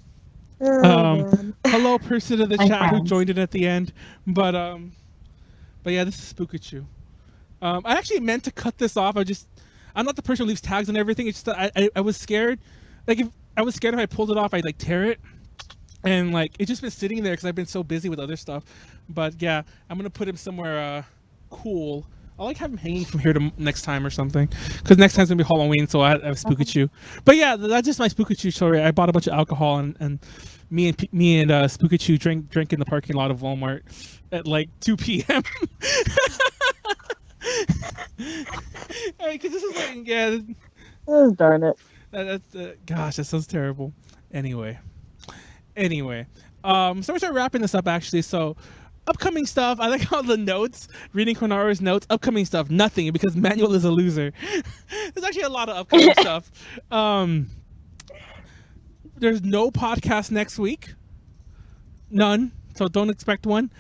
S1: Hello, person of the chat who joined in at the end, but yeah, this is Spookachu. I actually meant to cut this off. I'm not the person who leaves tags and everything. It's just that I was scared. Like I was scared if I pulled it off, I'd like tear it, and like it's just been sitting there because I've been so busy with other stuff. But yeah, I'm gonna put him somewhere cool. I'll like have him hanging from here to next time or something, because next time's gonna be Halloween, so I have Spookachu. But yeah, that's just my Spookachu story. I bought a bunch of alcohol, and me and Spookachu drank in the parking lot of Walmart at like 2 p.m. Because this is like, yeah.
S2: Oh, darn it.
S1: That's gosh, that sounds terrible. Anyway, so we start wrapping this up actually. So upcoming stuff, I like all the notes, reading Konaro's notes. Upcoming stuff, nothing, because Manuel is a loser. There's actually a lot of upcoming stuff. There's no podcast next week, none, so don't expect one.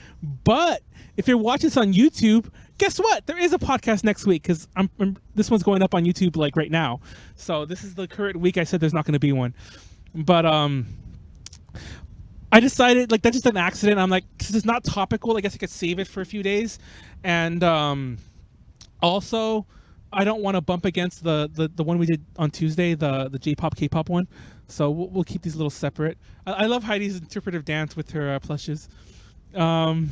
S1: But if you're watching this on YouTube, guess what? There is a podcast next week, because this one's going up on YouTube like right now. So this is the current week. I said there's not going to be one, but I decided, like, that's just an accident. I'm like, because it's not topical, I guess I could save it for a few days. And also, I don't want to bump against the one we did on Tuesday, the J-pop K-pop one. So we'll keep these a little separate. I love Heidi's interpretive dance with her plushes. But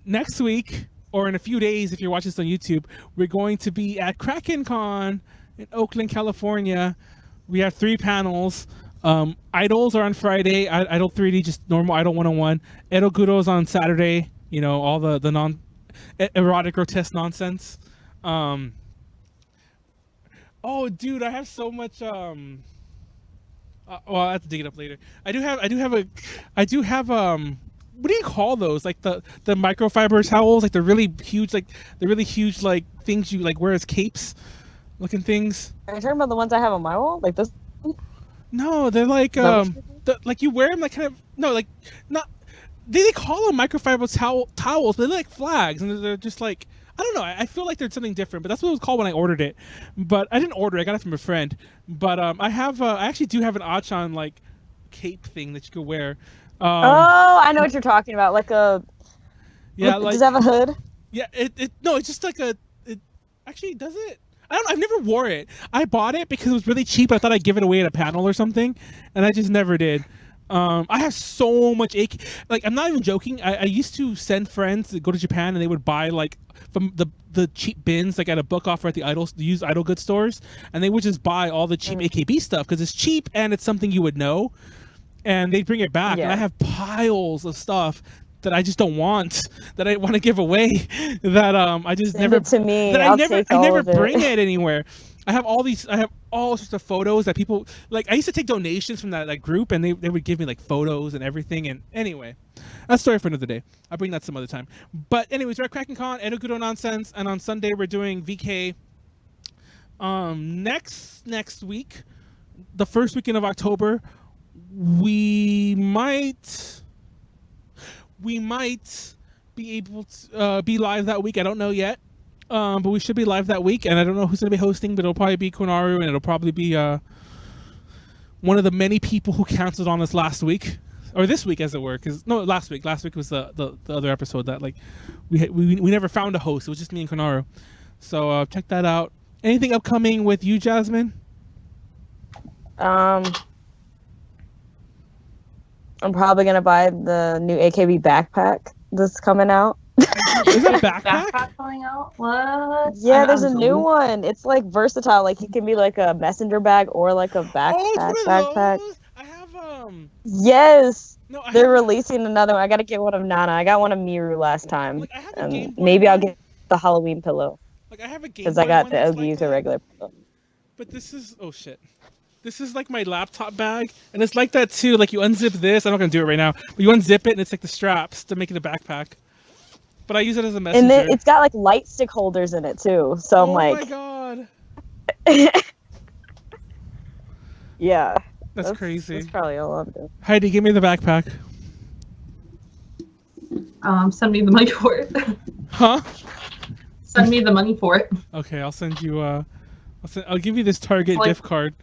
S1: next week, or in a few days, if you're watching this on YouTube, we're going to be at Kraken Con in Oakland, California. We have 3 panels. Idols are on Friday. Idol 3D, just normal Idol 101. Eroguro's on Saturday. You know, all the erotic, grotesque nonsense. Oh, dude, I have so much. Well, I have to dig it up later. I do have what do you call those? Like the microfiber towels, like the really huge like things you like wear as capes, looking things.
S2: Are you talking about the ones I have on my wall, like this?
S1: No, they're like like you wear them like kind of like not. They call them microfiber towels, but they're like flags, and they're just like, I don't know. I feel like there's something different, but that's what it was called when I ordered it. But I didn't order it. I got it from a friend. But I actually do have an Acchan like cape thing that you could wear.
S2: Oh, I know what you're talking about. Like a
S1: like,
S2: does it have a hood?
S1: Yeah. No, it's just like it actually does it. I don't know. I've never wore it. I bought it because it was really cheap. I thought I'd give it away at a panel or something, and I just never did. I have so much like I'm not even joking. I used to send friends to go to Japan and they would buy like from the cheap bins like at a book offer at the used idol goods stores, and they would just buy all the cheap AKB stuff because it's cheap and it's something you would know, and they'd bring it back. And I have piles of stuff that I just don't want, that I want to give away, that I just
S2: Send
S1: never
S2: it to me.
S1: that
S2: I'll
S1: I
S2: take all
S1: never
S2: of it.
S1: bring it anywhere. I have all sorts of photos that people like. I used to take donations from that group, and they would give me like photos and everything. And anyway, that's a story for another day. I'll bring that some other time. But anyways, we're at Kraken Con, Edoguro Nonsense, and on Sunday we're doing VK. Next week, the first weekend of October, we might be able to be live that week. I don't know yet. But we should be live that week, and I don't know who's going to be hosting, but it'll probably be Konaru, and it'll probably be one of the many people who canceled on us last week, or this week, as it were. Last week. Last week was the other episode that like we never found a host. It was just me and Konaru. So check that out. Anything upcoming with you, Jasmine?
S2: I'm probably gonna buy the new AKB backpack that's coming out.
S1: Is that a backpack?
S3: Backpack coming out? What?
S2: Yeah, there's a new one. It's like versatile. Like it can be like a messenger bag or like a backpack.
S1: I have
S2: Yes.
S1: No,
S2: they're releasing another one. I gotta get one of Nana. I got one of Miru last time.
S1: Like, I have a
S2: and
S1: Game Boy
S2: maybe I'll
S1: one.
S2: get the Halloween pillow.
S1: Like I have a Game
S2: Because
S1: Boy
S2: I got
S1: one
S2: the
S1: that's
S2: OG
S1: like
S2: use a
S1: that.
S2: regular pillow.
S1: But this is This is like my laptop bag, and it's like that too. Like you unzip this. I'm not gonna do it right now, but you unzip it, and it's like the straps to make it a backpack. But I use it as a messenger.
S2: And then it's got like light stick holders in it too. So I'm like,
S1: oh my god,
S2: yeah,
S1: that's crazy.
S2: That's probably all I'm doing.
S1: Heidi, give me the backpack.
S3: Send me the money for it.
S1: Huh?
S3: Send me the money for it.
S1: Okay, I'll send you. I'll give you this Target gift card.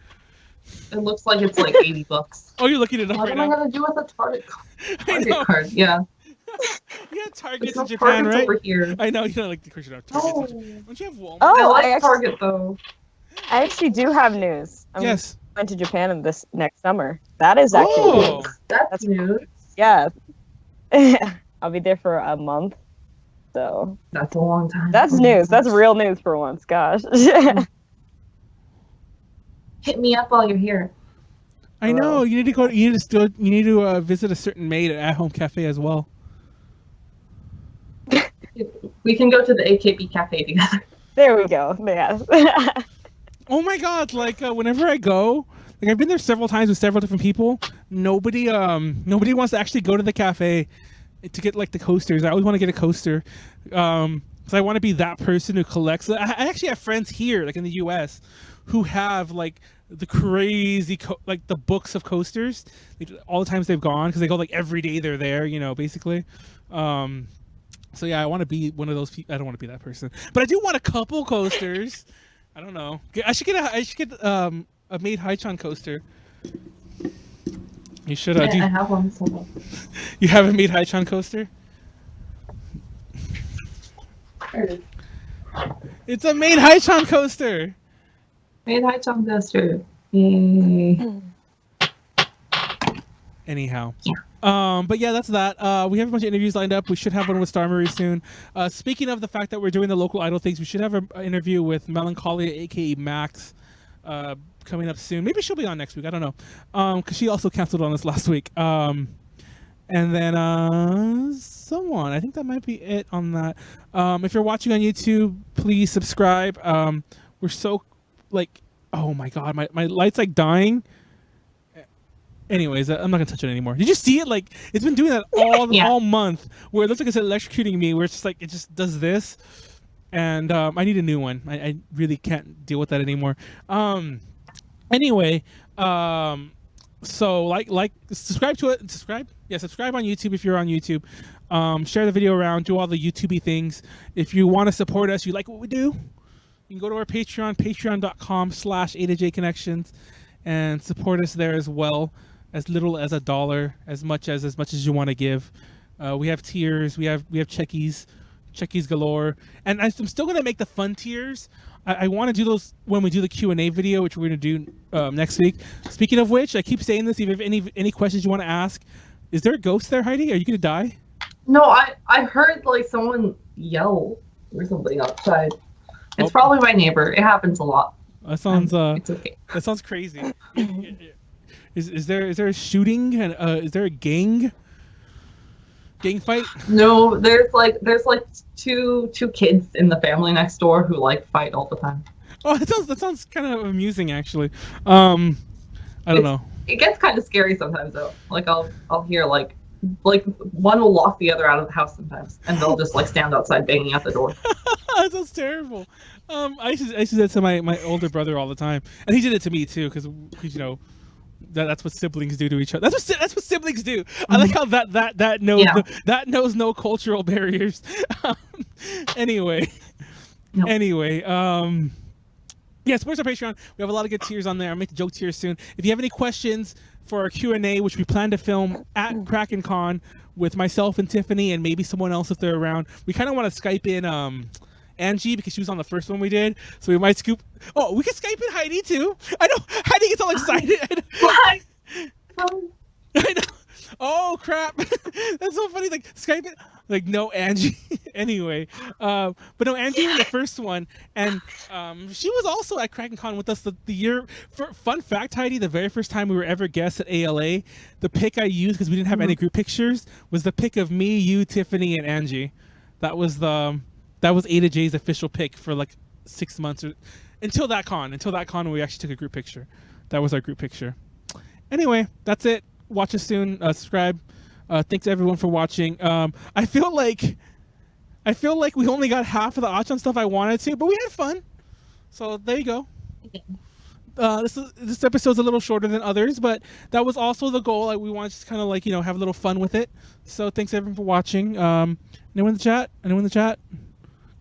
S3: It looks like it's like $80.
S1: Oh, you're looking it up
S3: What
S1: right
S3: am I
S1: now.
S3: gonna do with a Target
S1: I know.
S3: card? Yeah.
S1: You got Targets
S3: There's no
S1: in Japan,
S3: Targets
S1: right?
S3: over here.
S1: I know you don't like the Christian Targets.
S3: No.
S1: Don't you have Walmart?
S2: Oh,
S3: I like
S2: I actually,
S3: Target though.
S2: I actually do have news. I'm
S1: Yes.
S2: going to Japan in this next summer. That is actually
S1: Oh.
S3: That's news.
S2: yeah. I'll be there for a month. So
S3: That's a long time.
S2: that's news. That's real news for once. Gosh.
S3: Hit me up while you're here.
S1: I know. You need to go. You need to visit a certain maid at home cafe as well.
S3: We can go to the AKB cafe together.
S2: There we go. Yes.
S1: Oh my god! Like whenever I go, like I've been there several times with several different people. Nobody wants to actually go to the cafe to get like the coasters. I always want to get a coaster, because I want to be that person who collects. I actually have friends here, like in the U.S., who have like the crazy like the books of coasters. Like, all the times they've gone, because they go like every day they're there. You know, basically. So yeah, I want to be one of those people. I don't want to be that person, but I do want a couple coasters. I don't know. I should get a Maeda Atsuko coaster. You should.
S3: I have one. So.
S1: You have a Maeda Atsuko coaster?
S3: There it is.
S1: It's a made Haichan coaster.
S3: Made Acchan Today. Yay.
S1: Anyhow.
S3: Yeah.
S1: But yeah, that's that. We have a bunch of interviews lined up. We should have one with Star Marie soon. Speaking of the fact that we're doing the local idol things, we should have an interview with Melancholia, aka Max, coming up soon. Maybe she'll be on next week. I don't know. Because she also canceled on us last week. And then someone. I think that might be it on that. If you're watching on YouTube, please subscribe. We're so like, oh my god, my light's like dying. Anyways, I'm not gonna touch it anymore. Did you see it? Like, it's been doing that all month, where it looks like it's electrocuting me. Where it's just like it just does this, and I need a new one. I really can't deal with that anymore. Anyway, so like, subscribe to it. Subscribe on YouTube if you're on YouTube. Share the video around. Do all the YouTubey things. If you want to support us, you like what we do, you can go to our Patreon, patreon.com/AdaJConnections, and support us there as well. As little as $1, as much as you want to give. We have tiers. We have checkies galore, and I'm still gonna make the fun tiers. I want to do those when we do the Q&A video, which we're gonna do next week. Speaking of which, I keep saying this. If you have any questions you want to ask, is there a ghost there, Heidi? Are you gonna die?
S3: No, I heard like someone yell or something outside. It's probably my neighbor. It happens a lot.
S1: That sounds
S3: it's okay.
S1: That sounds crazy. Is there a shooting and is there a gang fight?
S3: No, there's like two kids in the family next door who like fight all the time.
S1: Oh, that sounds kind of amusing actually. I don't know.
S3: It gets kind of scary sometimes though. Like I'll hear like one will lock the other out of the house sometimes, and they'll just like stand outside banging at the door.
S1: That sounds terrible. I used to do that to my older brother all the time, and he did it to me too, because you know. That's what siblings do to each other. That's what siblings do. I like how that knows no cultural barriers. Anyway,
S3: Nope.
S1: yeah, support our Patreon. We have a lot of good tiers on there. I'll make the joke tiers soon. If you have any questions for our Q&A, which we plan to film at KrakenCon with myself and Tiffany and maybe someone else if they're around. We kind of want to Skype in Angie, because she was on the first one we did, so we might scoop. Oh, we can Skype in Heidi too. I know Heidi gets all excited.
S3: Why?
S1: I know. Oh crap, that's so funny. Like Skype it, like no Angie. Anyway, but no, Angie was the first one, and she was also at KrakenCon with us the year. Fun fact, Heidi, the very first time we were ever guests at ALA, the pic I used because we didn't have any group pictures was the pic of me, you, Tiffany, and Angie. That was Ada J's official pic for like 6 months until that con when we actually took a group picture. That was our group picture. Anyway, that's it. Watch us soon. Subscribe. Thanks everyone for watching. I feel like we only got half of the Acchan stuff I wanted to, but we had fun. So there you go. This episode's a little shorter than others, but that was also the goal. Like, we want to just kind of like have a little fun with it. So thanks everyone for watching. Anyone in the chat?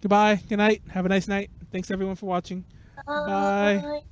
S1: Goodbye. Good night. Have a nice night. Thanks everyone for watching. Bye.